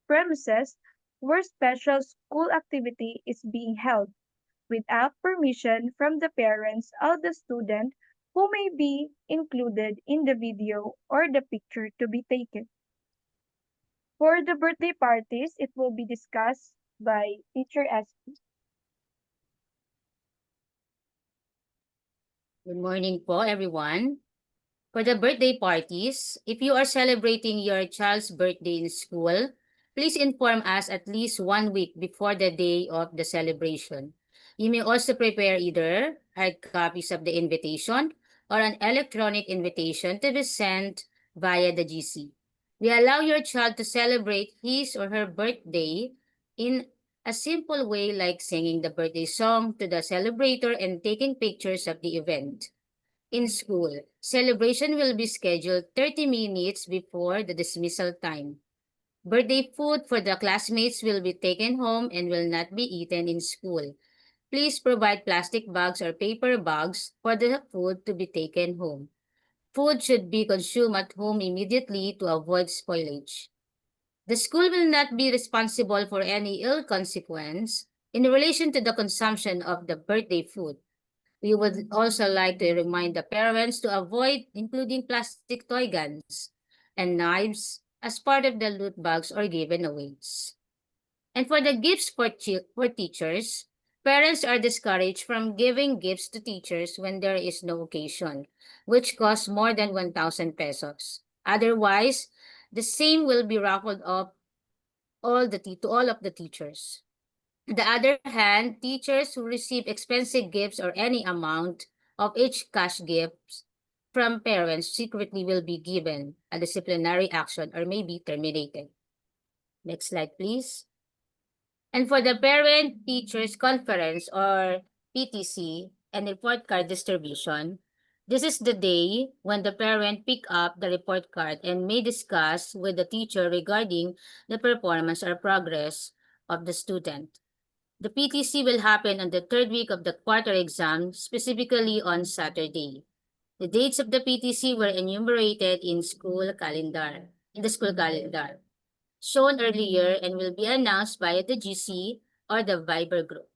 premises where special school activity is being held without permission from the parents of the student who may be included in the video or the picture to be taken. For the birthday parties, it will be discussed by Teacher SP. Good morning po, everyone. For the birthday parties, if you are celebrating your child's birthday in school, please inform us at least 1 week before the day of the celebration. You may also prepare either hard copies of the invitation or an electronic invitation to be sent via the GC. We allow your child to celebrate his or her birthday in a simple way like singing the birthday song to the celebrator and taking pictures of the event. In school, celebration will be scheduled 30 minutes before the dismissal time. Birthday food for the classmates will be taken home and will not be eaten in school. Please provide plastic bags or paper bags for the food to be taken home. Food should be consumed at home immediately to avoid spoilage. The school will not be responsible for any ill consequence in relation to the consumption of the birthday food. We would also like to remind the parents to avoid including plastic toy guns and knives as part of the loot bags or giveaways. And for the gifts for teachers, parents are discouraged from giving gifts to teachers when there is no occasion, which costs more than 1,000 pesos. Otherwise, the same will be raffled off to all of the teachers. On the other hand, teachers who receive expensive gifts or any amount of each cash gifts from parents secretly will be given a disciplinary action or may be terminated. Next slide, please. And for the Parent Teachers Conference or PTC and report card distribution, this is the day when the parent pick up the report card and may discuss with the teacher regarding the performance or progress of the student. The PTC will happen on the third week of the quarter exam, specifically on Saturday. The dates of the PTC were enumerated in the school calendar, shown earlier and will be announced via the GC or the Viber group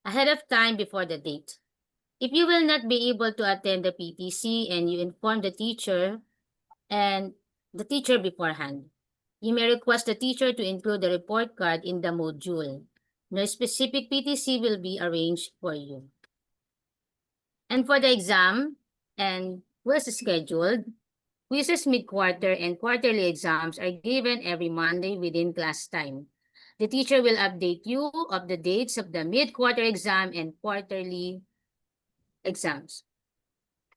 ahead of time before the date. If you will not be able to attend the PTC and you inform the teacher beforehand, you may request the teacher to include the report card in the module. No specific PTC will be arranged for you. And for the exam and was scheduled, quizzes mid-quarter and quarterly exams are given every Monday within class time. The teacher will update you of the dates of the mid-quarter exam and quarterly exams.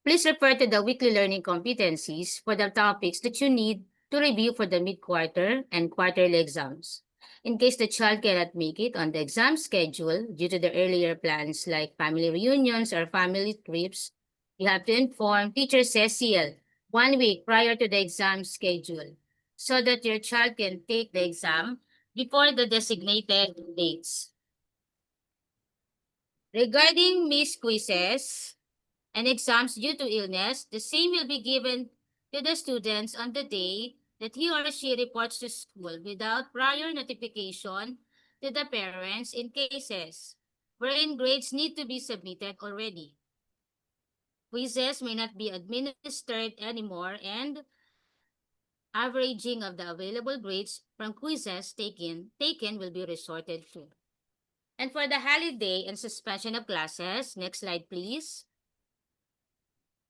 Please refer to the weekly learning competencies for the topics that you need to review for the mid-quarter and quarterly exams. In case the child cannot make it on the exam schedule due to the earlier plans like family reunions or family trips, you have to inform Teacher Cecile 1 week prior to the exam schedule so that your child can take the exam before the designated dates. Regarding missed quizzes and exams due to illness, the same will be given to the students on the day that he or she reports to school without prior notification to the parents in cases wherein grades need to be submitted already. Quizzes may not be administered anymore, and averaging of the available grades from quizzes taken will be resorted to. And for the holiday and suspension of classes, next slide please.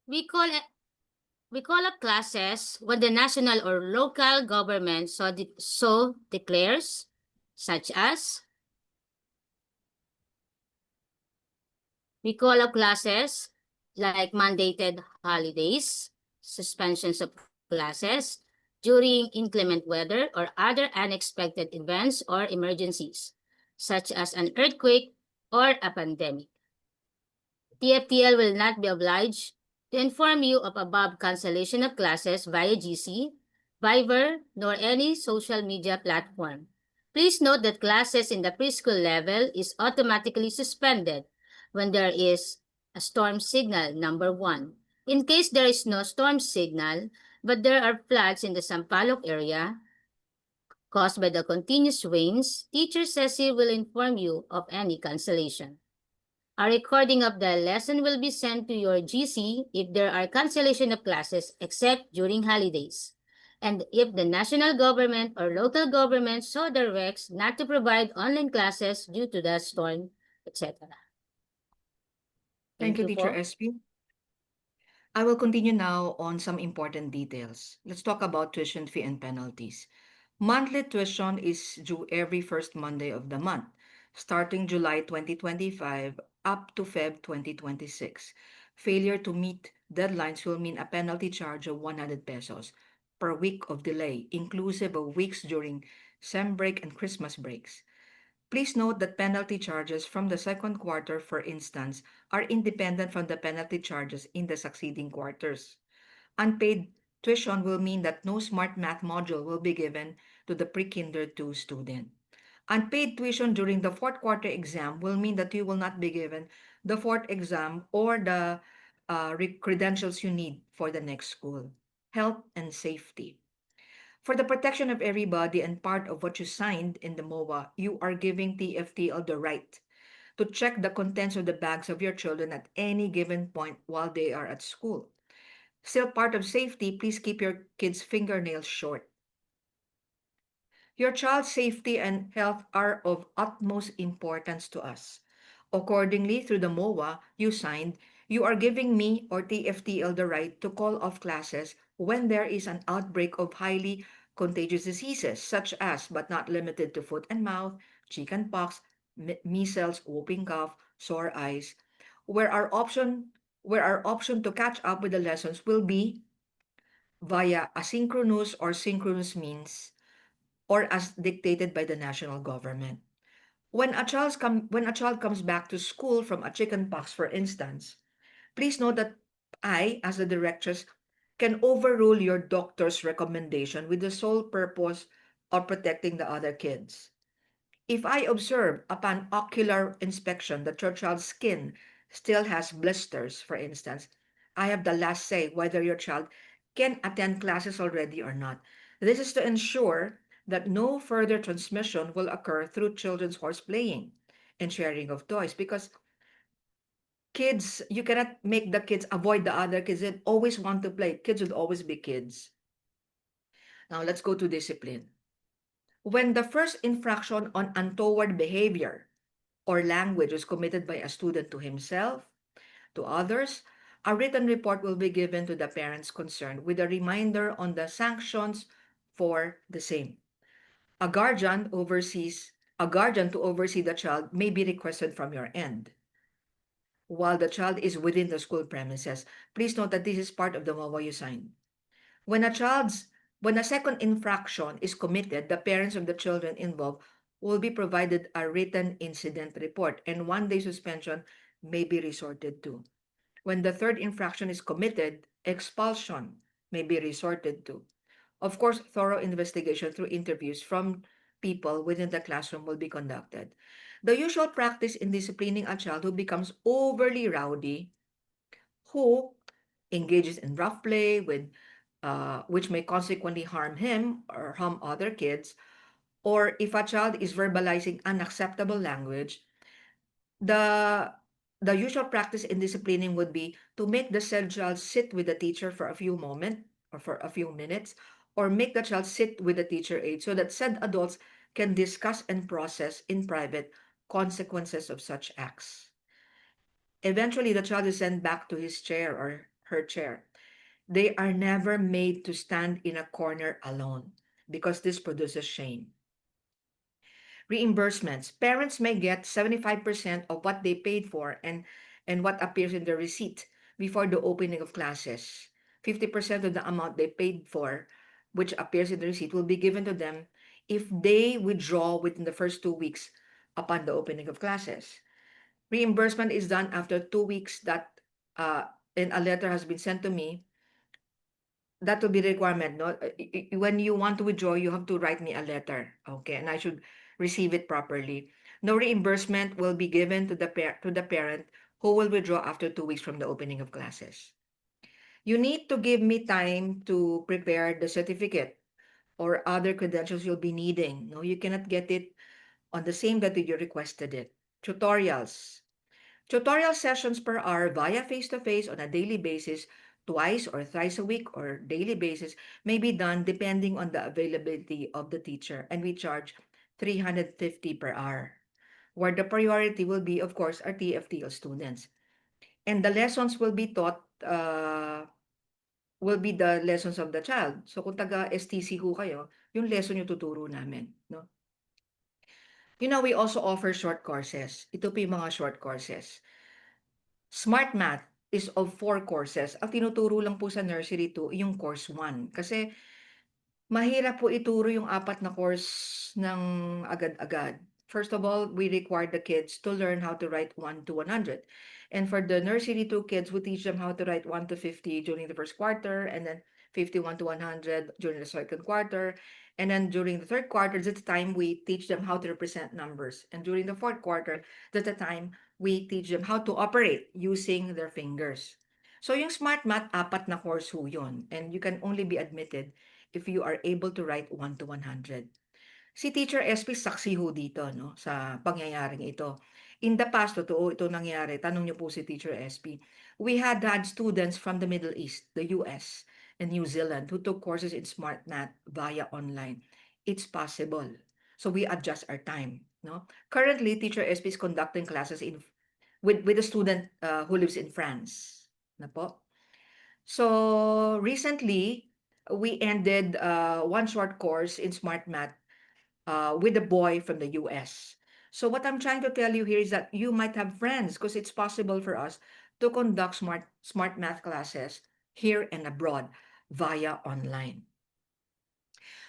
We call up classes when the national or local government so declares, such as we call up classes like mandated holidays, suspensions of classes during inclement weather or other unexpected events or emergencies, such as an earthquake or a pandemic. TFTL will not be obliged to inform you of above cancellation of classes via GC, Viber, nor any social media platform. Please note that classes in the preschool level is automatically suspended when there is a storm signal, number 1. In case there is no storm signal, but there are floods in the Sampaloc area caused by the continuous rains, Teacher Ceci will inform you of any cancellation. A recording of the lesson will be sent to your GC if there are cancellation of classes except during holidays, and if the national government or local government so directs not to provide online classes due to the storm, etc. Thank you, Teacher po. SP. I will continue now on some important details. Let's talk about tuition fee and penalties. Monthly tuition is due every first Monday of the month, starting July 2025 up to Feb 2026. Failure to meet deadlines will mean a penalty charge of 100 pesos per week of delay, inclusive of weeks during SEM break and Christmas breaks. Please note that penalty charges from the second quarter, for instance, are independent from the penalty charges in the succeeding quarters. Unpaid tuition will mean that no smart math module will be given to the pre-kinder 2 student. Unpaid tuition during the fourth quarter exam will mean that you will not be given the fourth exam or the credentials you need for the next school. Health and safety. For the protection of everybody and part of what you signed in the MOA, you are giving TFTL the right to check the contents of the bags of your children at any given point while they are at school. Still part of safety, please keep your kids' fingernails short. Your child's safety and health are of utmost importance to us. Accordingly, through the MOA you signed, you are giving me or TFTL the right to call off classes when there is an outbreak of highly contagious diseases, such as, but not limited to, foot and mouth, chickenpox, measles, whooping cough, sore eyes, where our option to catch up with the lessons will be via asynchronous or synchronous means, or as dictated by the national government. When a child comes back to school from a chickenpox, for instance, please note that I, as the directress, can overrule your doctor's recommendation with the sole purpose of protecting the other kids. If I observe upon ocular inspection that your child's skin still has blisters, for instance, I have the last say whether your child can attend classes already or not. This is to ensure that no further transmission will occur through children's horse playing and sharing of toys, because kids, you cannot make the kids avoid the other kids. They always want to play. Kids would always be kids. Now let's go to discipline. When the first infraction on untoward behavior or language is committed by a student to himself, to others, a written report will be given to the parents concerned with a reminder on the sanctions for the same. A guardian to oversee the child may be requested from your end while the child is within the school premises. Please note that this is part of the MOA you signed. When a second infraction is committed, the parents of the children involved will be provided a written incident report, and 1-day suspension may be resorted to. When the third infraction is committed, expulsion may be resorted to. Of course, thorough investigation through interviews from people within the classroom will be conducted. The usual practice in disciplining a child who becomes overly rowdy, who engages in rough play with which may consequently harm him or harm other kids, or if a child is verbalizing unacceptable language, the usual practice in disciplining would be to make the said child sit with the teacher for a few moments or for a few minutes, or make the child sit with the teacher aide so that said adults can discuss and process in private consequences of such acts. Eventually, the child is sent back to his chair or her chair. They are never made to stand in a corner alone because this produces shame. Reimbursements. Parents may get 75% of what they paid for and what appears in the receipt before the opening of classes. 50% of the amount they paid for, which appears in the receipt, will be given to them if they withdraw within the first 2 weeks upon the opening of classes. Reimbursement is done after 2 weeks that and a letter has been sent to me. That will be the requirement, no? When you want to withdraw, you have to write me a letter, okay? And I should receive it properly. No reimbursement will be given to the parent who will withdraw after 2 weeks from the opening of classes. You need to give me time to prepare the certificate or other credentials you'll be needing. No, you cannot get it on the same day that you requested it. Tutorials. Tutorial sessions per hour via face-to-face on a daily basis, twice or thrice a week or daily basis, may be done depending on the availability of the teacher, and we charge 350 per hour, where the priority will be, of course, our TFTL students. And the lessons will be taught, will be the lessons of the child. So kung taga-STC ho kayo, yung lesson yung tuturo namin, no? You know, we also offer short courses. Ito po yung mga short courses. Smart Math is of 4 courses. Ang tinuturo lang po sa nursery 2, yung course 1. Kasi mahirap po ituro yung 4 na course ng agad-agad. First of all, we require the kids to learn how to write 1 to 100. And for the nursery 2 kids, we teach them how to write 1 to 50 during the first quarter, and then 51 to 100 during the second quarter. And then during the third quarter, that's the time we teach them how to represent numbers. And during the fourth quarter, that's the time we teach them how to operate using their fingers. So yung Smart Math, 4 na course ho yun. And you can only be admitted if you are able to write 1 to 100. Si Teacher SP saksi ho dito, no, sa pangyayaring ito. In the past, totoo ito nangyari. Tanong niyo po si Teacher SP. We had students from the Middle East, the US, and New Zealand who took courses in Smart Math via online. It's possible. So we adjust our time, no? Currently, Teacher SP is conducting classes with a student who lives in France. Na po? So recently, we ended one short course in Smart Math with a boy from the US. So what I'm trying to tell you here is that you might have friends, because it's possible for us to conduct smart math classes here and abroad via online.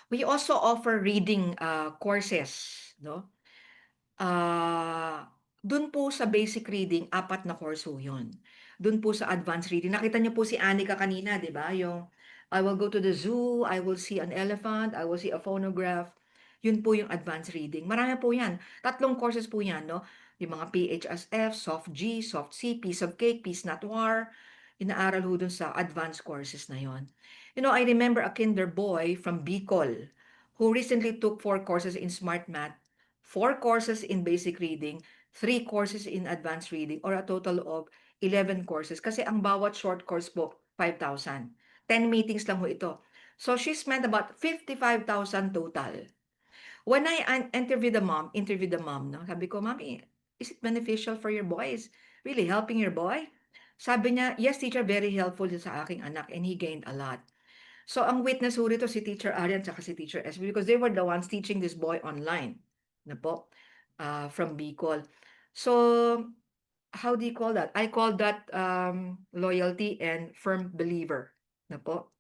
We also offer reading courses, no? Dun po sa basic reading, 4 na course ho yun. Dun po sa advanced reading, nakita niyo po si Anika kanina, di ba? Yung I will go to the zoo, I will see an elephant, I will see a phonograph, Yun po yung advanced reading. Marami po yan. 3 courses po yan, no? Yung mga PHSF, Soft G, Soft C, Piece of Cake, Piece Not War. Inaaral ho dun sa advanced courses na yon. You know, I remember a kinder boy from Bicol who recently took 4 courses in Smart Math, 4 courses in basic reading, 3 courses in advanced reading, or a total of 11 courses. Kasi ang bawat short course po, 5,000. 10 meetings lang ho ito. So she spent about 55,000 total. When I interviewed the mom, no, sabi ko, Mommy, is it beneficial for your boy? Is really helping your boy? Sabi niya, yes, teacher, very helpful sa aking anak and he gained a lot. So, ang witness ho rito si Teacher Arian at si Teacher SB because they were the ones teaching this boy online na po, from Bicol. So, how do you call that? I call that loyalty and firm believer na po.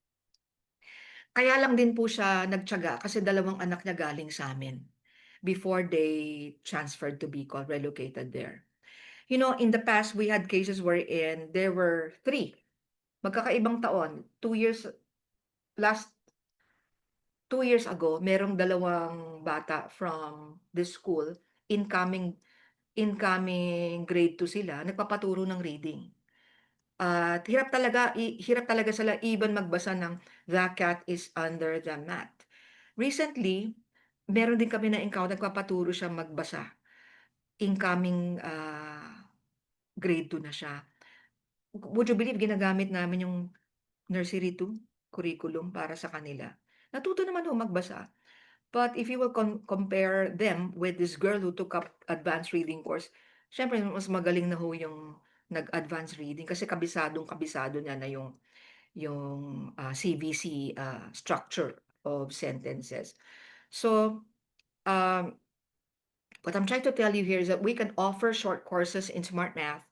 Kaya lang din po siya nagtiyaga kasi 2 anak niya galing sa amin before they transferred to Bicol, relocated there. You know, in the past, we had cases wherein there were 3 magkakaibang taon. 2 years last 2 years ago, merong 2 bata from this school, incoming grade 2 sila, nagpapaturo ng reading. At hirap talaga sila even magbasa ng The Cat is Under the Mat. Recently, meron din kami na-encounter, nagpapaturo siya magbasa. Incoming grade 2 na siya. Would you believe, ginagamit namin yung nursery 2 curriculum para sa kanila. Natuto naman ho magbasa. But if you will compare them with this girl who took up advanced reading course, syempre mas magaling na ho yung nag-advanced reading kasi kabisado niya na yung CVC structure of sentences. So, what I'm trying to tell you here is that we can offer short courses in Smart Math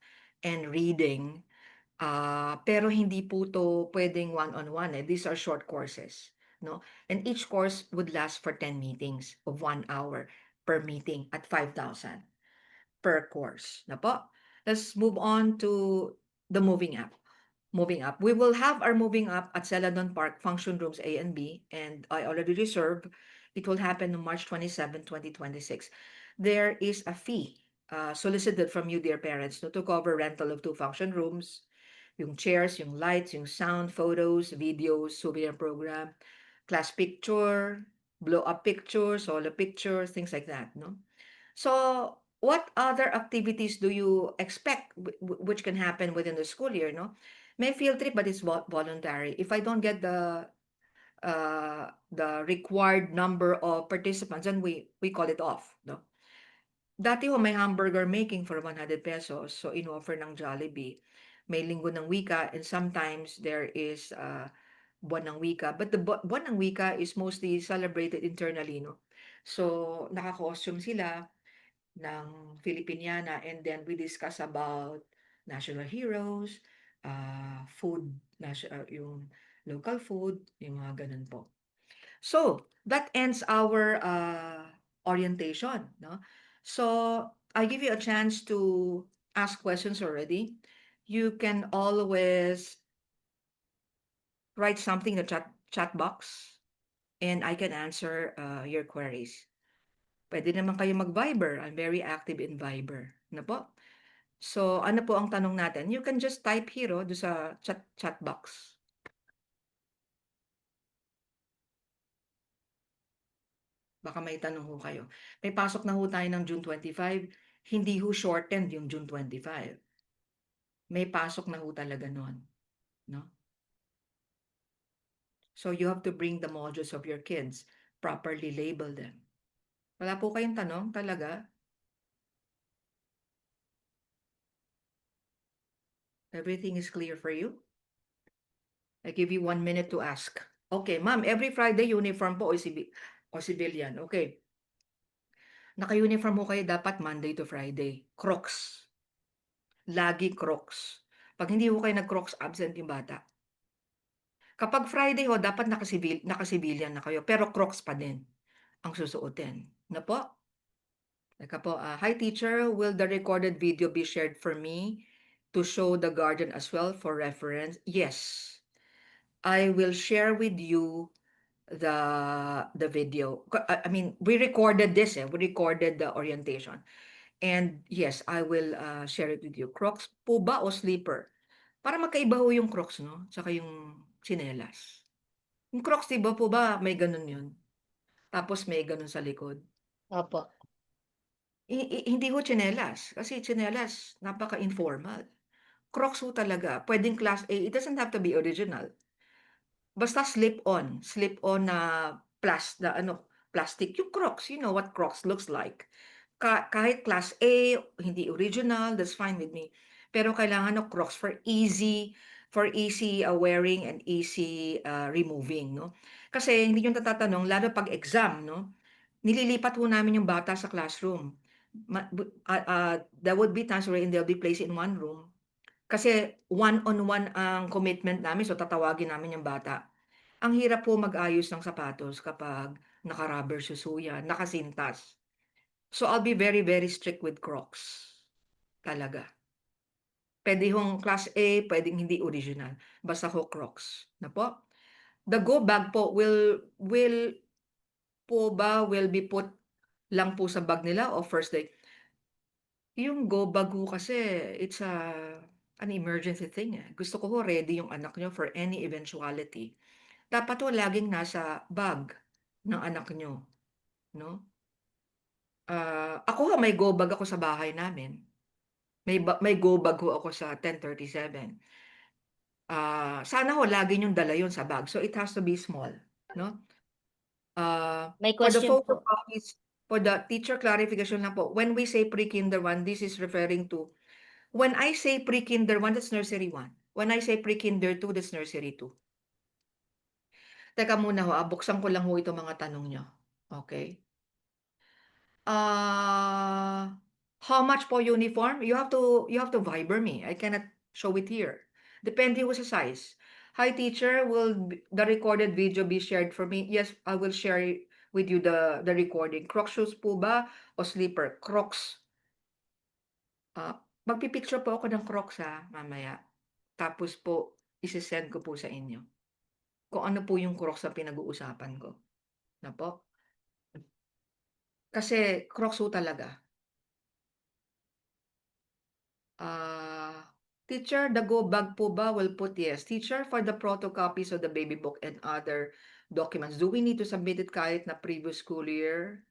and reading, pero hindi po to pwedeng one-on-one. These are short courses, no? And each course would last for 10 meetings of 1 hour per meeting at 5,000 per course. Na po? Let's move on to the moving up. We will have our moving up at Celadon Park function rooms A and B, and I already reserved. It will happen on March 27, 2026. There is a fee solicited from you, dear parents, to cover rental of 2 function rooms, yung chairs, yung lights, yung sound, photos, videos, souvenir program, class picture, blow-up pictures, solo pictures, things like that, no? So, what other activities do you expect which can happen within the school year, no? May field trip, but it's voluntary. If I don't get the required number of participants, then we call it off, no? Dati ho, may hamburger making for 100 pesos, so in-offer ng Jollibee. May linggo ng wika, and sometimes there is buwan ng wika. But the buwan ng wika is mostly celebrated internally, no? So, naka-costume sila ng Filipiniana, and then we discuss about national heroes, food, yung local food, yung mga ganun po. So, that ends our orientation, no? So, I give you a chance to ask questions already. You can always write something in the chat box, and I can answer your queries. Pwede naman kayo mag-Viber. I'm very active in Viber. Ano po? So, ano po ang tanong natin? You can just type here do sa chat box. Baka may tanong ho kayo. May pasok na ho tayo ng June 25. Hindi ho shortened yung June 25. May pasok na ho talaga nun. No? So, you have to bring the modules of your kids. Properly label them. Wala po kayong tanong talaga? Everything is clear for you? I give you 1 minute to ask. Okay, ma'am, every Friday uniform po o civilian. Okay. Naka-uniform mo kayo dapat Monday to Friday. Crocs. Lagi Crocs. Pag hindi ho kayo nag-Crocs, absent yung bata. Kapag Friday ho, dapat naka-civilian na kayo, pero Crocs pa din ang susuotin. Na po? Teka po, hi teacher, will the recorded video be shared for me to show the guardian as well for reference? Yes. I will share with you the video. I mean, we recorded this, we recorded the orientation. And yes, I will share it with you. Crocs po ba o slipper? Para magkaiba ho yung Crocs, no? Tsaka yung tsinelas. Yung Crocs, diba po ba, may ganun yun? Tapos may ganun sa likod. Opo. Hindi ho tsinelas. Kasi tsinelas, napaka-informal. Crocs ho talaga. Pwedeng class A. It doesn't have to be original. Basta slip-on. Slip-on na plastic. Yung Crocs, you know what Crocs looks like. Kahit class A, hindi original, that's fine with me. Pero kailangan ng Crocs for easy wearing and easy removing, no? Kasi hindi nyo natatanong, lalo pag exam, no? Nililipat ho namin yung bata sa classroom. There would be times wherein they'll be placed in one room. Kasi one-on-one ang commitment namin, so tatawagin namin yung bata. Ang hirap po mag-ayos ng sapatos kapag naka-rubber shoes yan, nakasintas. So I'll be very, very strict with Crocs. Talaga. Pwede hong class A, pwedeng hindi original. Basta ho Crocs. Na po? The go bag po will be put lang po sa bag nila o first day? Yung go bag ho kasi, it's an emergency thing. Gusto ko ho ready yung anak nyo for any eventuality. Dapat ho laging nasa bag ng anak nyo. No? Ako ho, may go bag ako sa bahay namin. May go bag ho ako sa 1037. Sana ho lagi niyong dala yun sa bag. So it has to be small, no? May For the question po. photocopies, for the teacher clarification lang po, when we say pre-kinder 1, this is referring to, when I say pre-kinder 1, that's nursery 1. When I say pre-kinder 2, that's nursery 2. Teka muna ho, buksan ko lang ho itong mga tanong nyo. Okay? How much po uniform? You have to Viber me. I cannot show it here. Depende ho sa size. Hi teacher, will the recorded video be shared for me? Yes, I will share with you the recording. Crocs shoes po ba o slipper? Crocs. Magpipicture po ako ng Crocs mamaya. Tapos po, isi-send ko po sa inyo. Kung ano po yung Crocs na pinag-uusapan ko. Na po? Kasi Crocs ho talaga. Teacher, the go bag po ba will put yes. Teacher, for the photocopies of the baby book and other documents, do we need to submit it kahit na previous school year?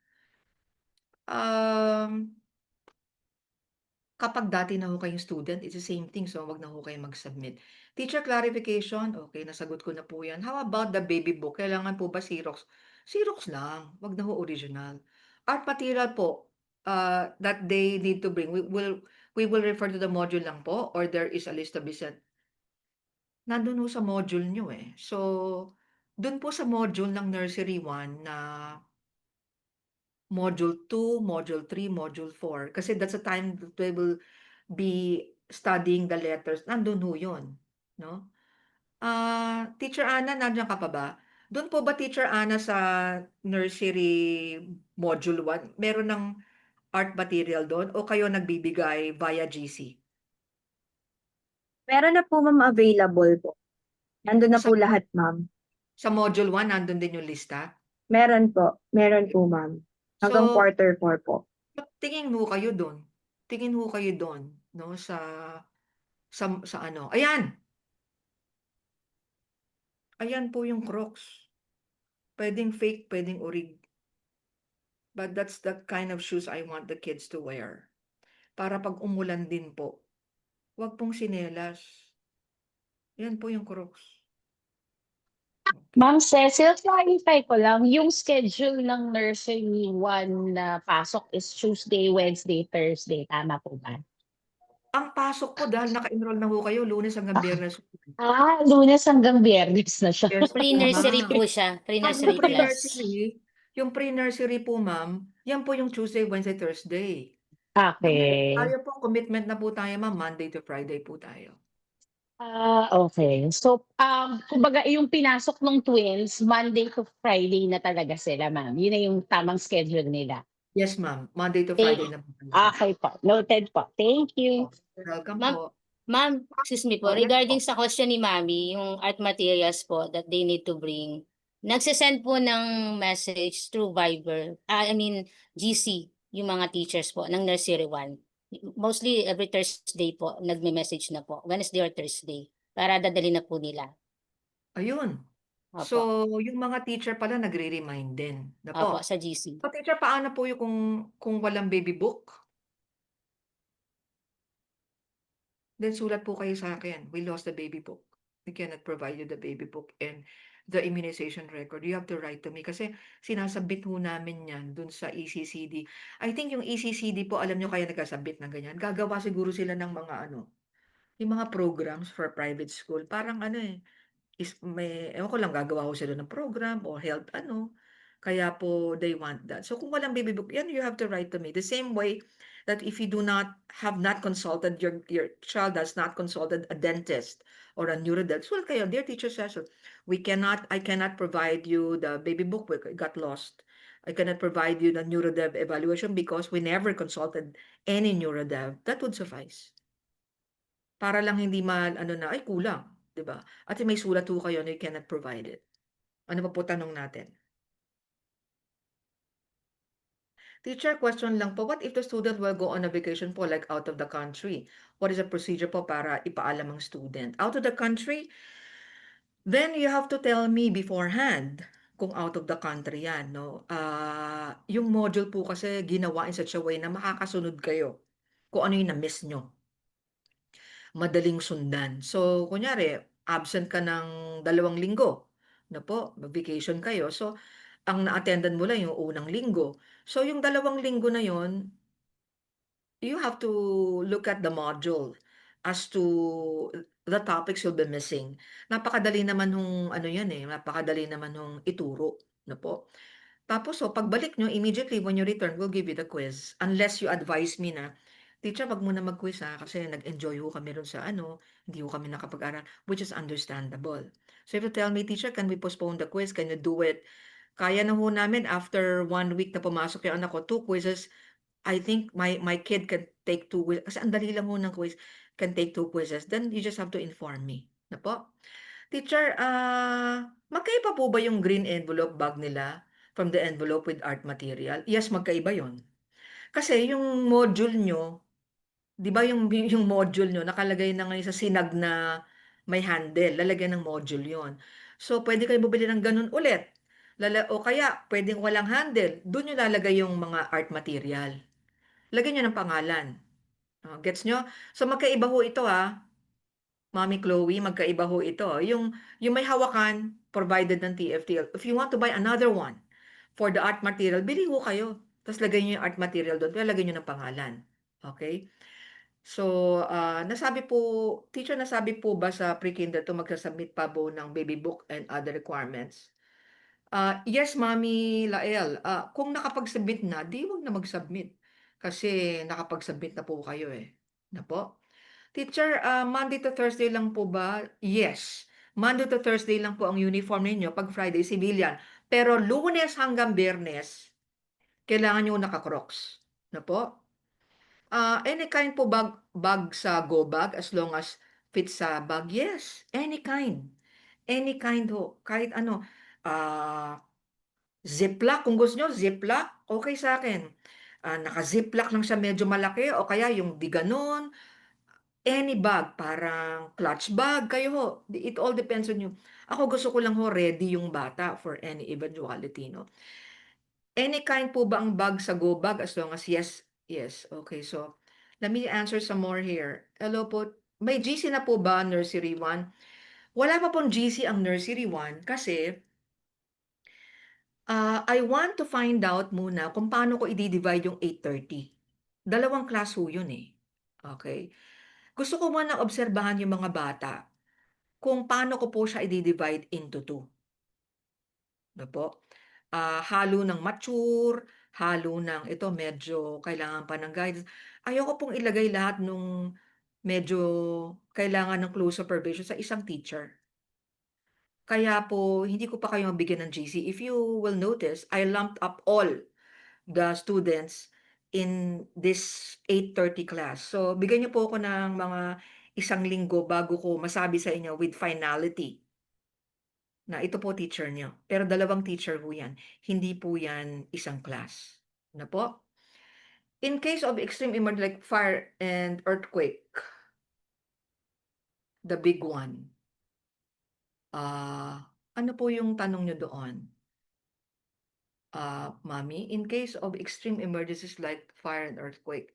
Kapag dati na ho kayong student, it's the same thing. So, wag na ho kayo mag-submit. Teacher, clarification. Okay, nasagot ko na po yan. How about the baby book? Kailangan po ba Xerox? Xerox lang. Wag na ho original. Art material po, that they need to bring. We will refer to the module lang po or there is a list to be sent. Nandun ho sa module nyo So, dun po sa module ng nursery 1 na module 2, module 3, module 4. Kasi that's the time that they will be studying the letters. Nandun ho yun. No? Teacher Ana, nandiyan ka pa ba? Doon po ba, Teacher Ana, sa nursery module 1, meron ng art material doon o kayo nagbibigay via GC? Meron na po ma'am available po. Nandun na po lahat ma'am. Sa module 1, nandun din yung lista? Meron po ma'am. Hanggang quarter 4 po. Tingin ho kayo doon. Tingin ho kayo doon, no, sa ano. Ayan. Ayan po yung Crocs. Pwedeng fake, pwedeng orig. But that's the kind of shoes I want the kids to wear. Para pag umulan din po, wag pong sinelas. Yan po yung Crocs. Ma'am Cecil, clarify ko lang, yung schedule ng nursery 1 na pasok is Tuesday, Wednesday, Thursday. Tama po ba? Ang pasok ko dahil naka-enroll na ho kayo, Lunes hanggang Biyernes. Lunes hanggang Biyernes na siya. Yes, Pre-nursery po siya. Pre-nursery class. Yung pre-nursery po, ma'am, yan po yung Tuesday, Wednesday, Thursday. Okay. Tayo po, commitment na po tayo, ma'am. Monday to Friday po tayo. Okay. So, kumbaga yung pinasok ng twins, Monday to Friday na talaga sila, ma'am. Yun na yung tamang schedule nila. Yes, ma'am. Monday to Friday na po. Okay po. Noted po. Thank you. Welcome Ma'am, po. Ma'am, excuse me po, Yes regarding po. sa question ni Mami, yung art materials po that they need to bring, Nagsisend po ng message through Viber, I mean GC, yung mga teachers po ng nursery 1. Mostly every Thursday po, nagme-message na po. Wednesday or Thursday. Para dadali na po nila. Ayun. Opo. So, yung mga teacher pala nagre-remind din. Na Opo, po. sa GC. So, teacher, paano po yung kung walang baby book? Then sulat po kayo sa akin. We lost the baby book. We cannot provide you the baby book and the immunization record. You have to write to me kasi sinasabit ho namin yan dun sa ECCD. I think yung ECCD po, alam nyo kaya nagkasabit ng ganyan. Gagawa siguro sila ng mga yung mga programs for private school. Parang ewan ko lang, gagawa ko sila ng program or health kaya po they want that. So kung walang baby book, yan you have to write to me. The same way that if you have not consulted, your child has not consulted a dentist or a neurodentist, well kayo, dear teacher session, I cannot provide you the baby book, it got lost. I cannot provide you the neurodev evaluation because we never consulted any neurodev. That would suffice. Para lang hindi ay kulang, 'di ba? At may sulat ho kayo na you cannot provide it. Ano pa po tanong natin? Teacher, question lang po, what if the student will go on a vacation po like out of the country? What is the procedure po para ipaalam ang student? Out of the country, then you have to tell me beforehand kung out of the country yan, no? Yung module po kasi ginawa in such a way na makakasunod kayo kung ano yung na-miss nyo. Madaling sundan. So, kunyari, absent ka ng 2 linggo, na po, vacation kayo. So, ang na-attendan mo lang yung unang linggo. So, yung 2 linggo na yon, you have to look at the module as to the topics you'll be missing. Napakadali naman yan napakadali naman ituro, na po. Tapos, so, pagbalik nyo, immediately when you return, we'll give you the quiz. Unless you advise me na, teacher, wag mo na mag-quiz kasi nag-enjoy ho kami ron sa hindi ho kami nakapag-aral, which is understandable. So, if you tell me, teacher, can we postpone the quiz? Can you do it? Kaya na ho namin after 1 week na pumasok yung anak ko, 2 quizzes. I think my kid can take 2 quizzes. Kasi ang dali lang ho ng quiz, can take 2 quizzes. Then you just have to inform me. Na po? Teacher, magkaiba po ba yung green envelope bag nila from the envelope with art material? Yes, magkaiba yon. Kasi yung module nyo, di ba yung module nyo, nakalagay na ngayon sa sinag na may handle, lalagyan ng module yon. So, pwede kayo bumili ng ganun ulit. O kaya, pwedeng walang handle, doon nyo lalagay yung mga art material. Lagyan nyo ng pangalan. Gets nyo? So, magkaiba ho ito Mami Chloe, magkaiba ho ito. Yung may hawakan, provided ng TFTL. If you want to buy another one for the art material, bili ho kayo. Tapos lagay nyo yung art material doon, pero lagay nyo ng pangalan. Okay? So, teacher, nasabi po ba sa pre-kinder to magsasubmit pa po ng baby book and other requirements? Yes, Mami Lael. Kung nakapag-submit na, di wag na mag-submit. Kasi nakapag-submit na po kayo Na po? Teacher, Monday to Thursday lang po ba? Yes. Monday to Thursday lang po ang uniform ninyo. Pag Friday, civilian. Pero Lunes hanggang Biyernes, kailangan nyo naka-crocs. Na po? Any kind po bag sa go bag as long as fit sa bag? Yes. Any kind. Any kind ho. Kahit ano. Ziplock, kung gusto nyo, ziplock, okay sa akin. Naka-ziplock lang siya medyo malaki o kaya yung di ganon. Any bag, parang clutch bag, kayo ho. It all depends on you. Ako gusto ko lang ho ready yung bata for any eventuality, no? Any kind po ba ang bag sa go bag as long as yes? Yes, okay. So, let me answer some more here. Hello po. May GC na po ba nursery 1? Wala pa pong GC ang nursery 1 kasi I want to find out muna kung paano ko i-divide yung 8:30. 2 class ho yun Okay. Gusto ko muna obserbahan yung mga bata kung paano ko po siya i-divide into 2. No po? Halo ng mature, halo ng ito medyo kailangan pa ng guidance. Ayoko pong ilagay lahat nung medyo kailangan ng close supervision sa isang teacher. Kaya po, hindi ko pa kayo mabigyan ng GC. If you will notice, I lumped up all the students in this 8:30 class. So, bigyan niyo po ako ng mga 1 linggo bago ko masabi sa inyo with finality na ito po teacher niyo. Pero dalawang teacher po yan. Hindi po yan isang class. Na po? In case of extreme emergency like fire and earthquake, the big one, ano po yung tanong nyo doon? Mami, in case of extreme emergencies like fire and earthquake,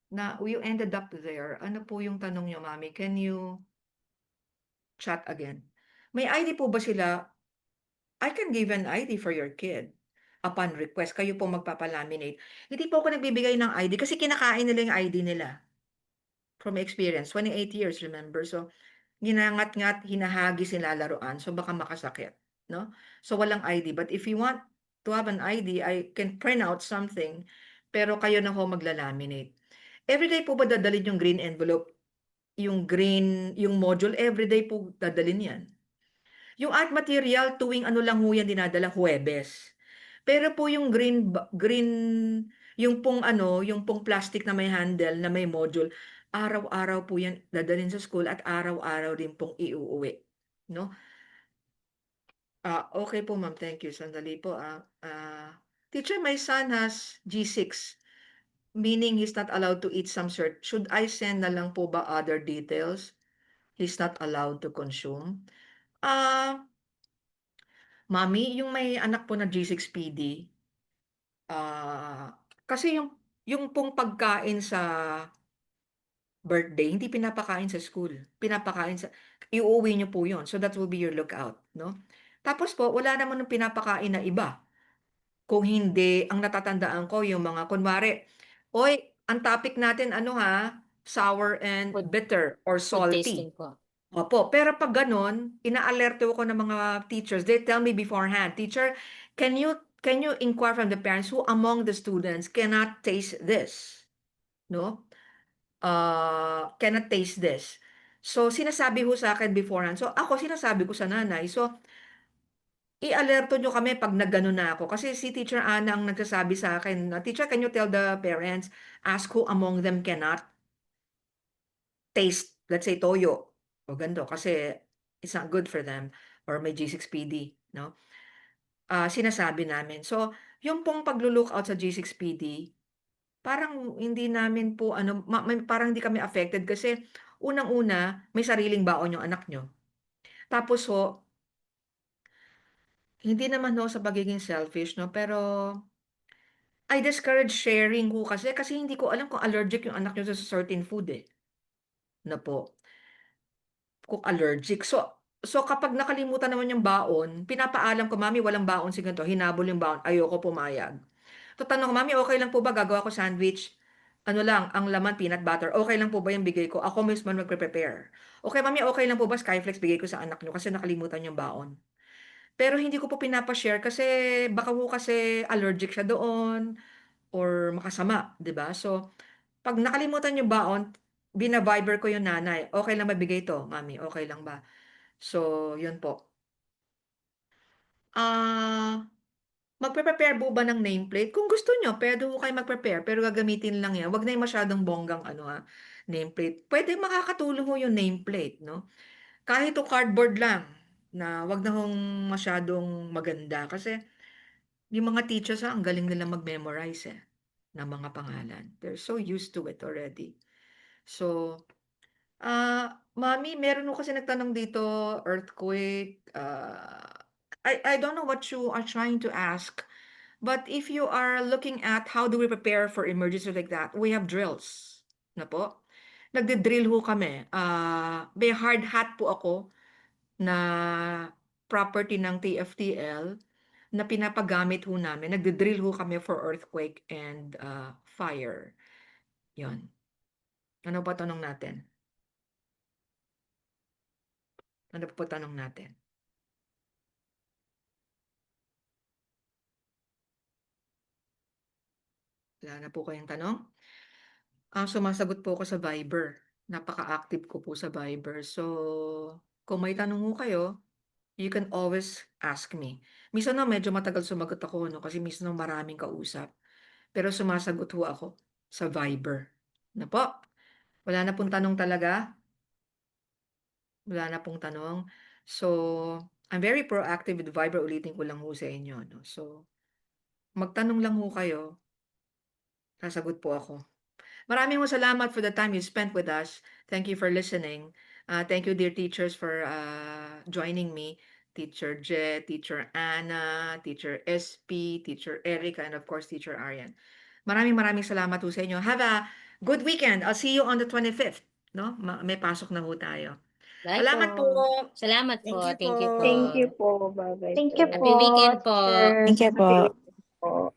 na you ended up there, ano po yung tanong nyo, Mami? Can you chat again? May ID po ba sila? I can give an ID for your kid. Upon request, kayo po magpapalaminate. Hindi po ako nagbibigay ng ID kasi kinakain nila yung ID nila. From experience, 28 years, remember? So, ginangat-ngat, hinahagis, nilalaruan. So, baka makasakit. No? So, walang ID. But if you want to have an ID, I can print out something, pero kayo na ho maglalaminate. Everyday po ba dadalhin yung green envelope? Yung green, yung module, everyday po dadalhin yan. Yung art material, tuwing ano lang ho yan dinadala, Huwebes. Pero po yung yung pong plastic na may handle, na may module, araw-araw po yan dadalhin sa school at araw-araw din pong iuuwi. No? Okay po ma'am, thank you. Sandali po. Teacher, my son has G6, meaning he's not allowed to eat some cert. Should I send na lang po ba other details? He's not allowed to consume. Mami, yung may anak po na G6 PD, kasi yung pong pagkain sa birthday, hindi pinapakain sa school. Pinapakain iuuwi niyo po yun. So that will be your lookout, no? Tapos po, wala naman ng pinapakain na iba. Kung hindi, ang natatandaan ko, yung mga, kunwari, oy, ang topic natin, sour and Food- bitter or Food salty. tasting po. Opo, pero pag ganon, inaalerto ko ng mga teachers. They tell me beforehand, teacher, can you inquire from the parents who among the students cannot taste this? No? Cannot taste this. So, sinasabi ho sa akin beforehand. So, ako sinasabi ko sa nanay. So, i-alerto nyo kami pag nagano na ako. Kasi si Teacher Ana ang nagsasabi sa akin, teacher, can you tell the parents, ask who among them cannot taste, let's say, toyo o ganito, kasi it's not good for them, or may G6PD, no? Sinasabi namin. So, yung pong pag-look out sa G6PD, parang hindi namin po, parang hindi kami affected kasi unang-una, may sariling baon yung anak nyo. Tapos ho, hindi naman ho sa pagiging selfish, no? Pero, I discourage sharing ho kasi hindi ko alam kung allergic yung anak nyo sa certain food na po. Kung allergic. So kapag nakalimutan naman yung baon, pinapaalam ko, Mami, walang baon si ganito. Hinabol yung baon. Ayoko pumayag. Tatanong ko, Mami, okay lang po ba gagawa ko sandwich? Ano lang, ang laman peanut butter. Okay lang po ba yung bigay ko? Ako mismo magpe-prepare. Okay, Mami, okay lang po ba Skyflex bigay ko sa anak nyo kasi nakalimutan yung baon? Pero hindi ko po pinapa-share kasi baka po kasi allergic siya doon or makasama, 'di ba? So, pag nakalimutan yung baon, bina-Viber ko yung nanay. Okay lang ba bigay to, Mami? Okay lang ba? So, yun po. Magpe-prepare po ba ng nameplate? Kung gusto nyo, pwede po kayo mag-prepare, pero gagamitin lang yan. Wag na yung masyadong bonggang nameplate. Pwede makakatulong mo yung nameplate, no? Kahit to cardboard lang, na wag na hong masyadong maganda. Kasi yung mga teachers, ang galing nila mag-memorize ng mga pangalan. They're so used to it already. So, Mami, meron mo kasi nagtanong dito, earthquake. I don't know what you are trying to ask, but if you are looking at how do we prepare for emergency like that, we have drills. Na po? Nagde-drill ho kami. May hard hat po ako na property ng TFTL na pinapagamit ho namin. Nagde-drill ho kami for earthquake and fire. Yon. Ano pa tanong natin? Ano pa tanong natin? Wala na po kayong tanong? Sumasagot po ako sa Viber. Napaka-active ko po sa Viber. So, kung may tanong mo kayo, you can always ask me. Minsan na medyo matagal sumagot ako, no? Kasi minsan na maraming kausap. Pero sumasagot ho ako sa Viber. Na po? Wala na pong tanong talaga? Wala na pong tanong. So, I'm very proactive with Viber, ulitin ko lang ho sa inyo, no? So, magtanong lang ho kayo, sasagot po ako. Maraming salamat for the time you spent with us. Thank you for listening. Thank you, dear teachers, for joining me. Teacher Jet, Teacher Anna, Teacher SP, Teacher Erica, and of course, Teacher Arian. Maraming salamat po sa inyo. Have a good weekend. I'll see you on the 25th. No? May pasok na ho tayo. Bye Salamat po. Salamat po. Thank you po. Thank you po. Bye-bye Thank you po. Happy weekend po. teacher. Thank you po. Po.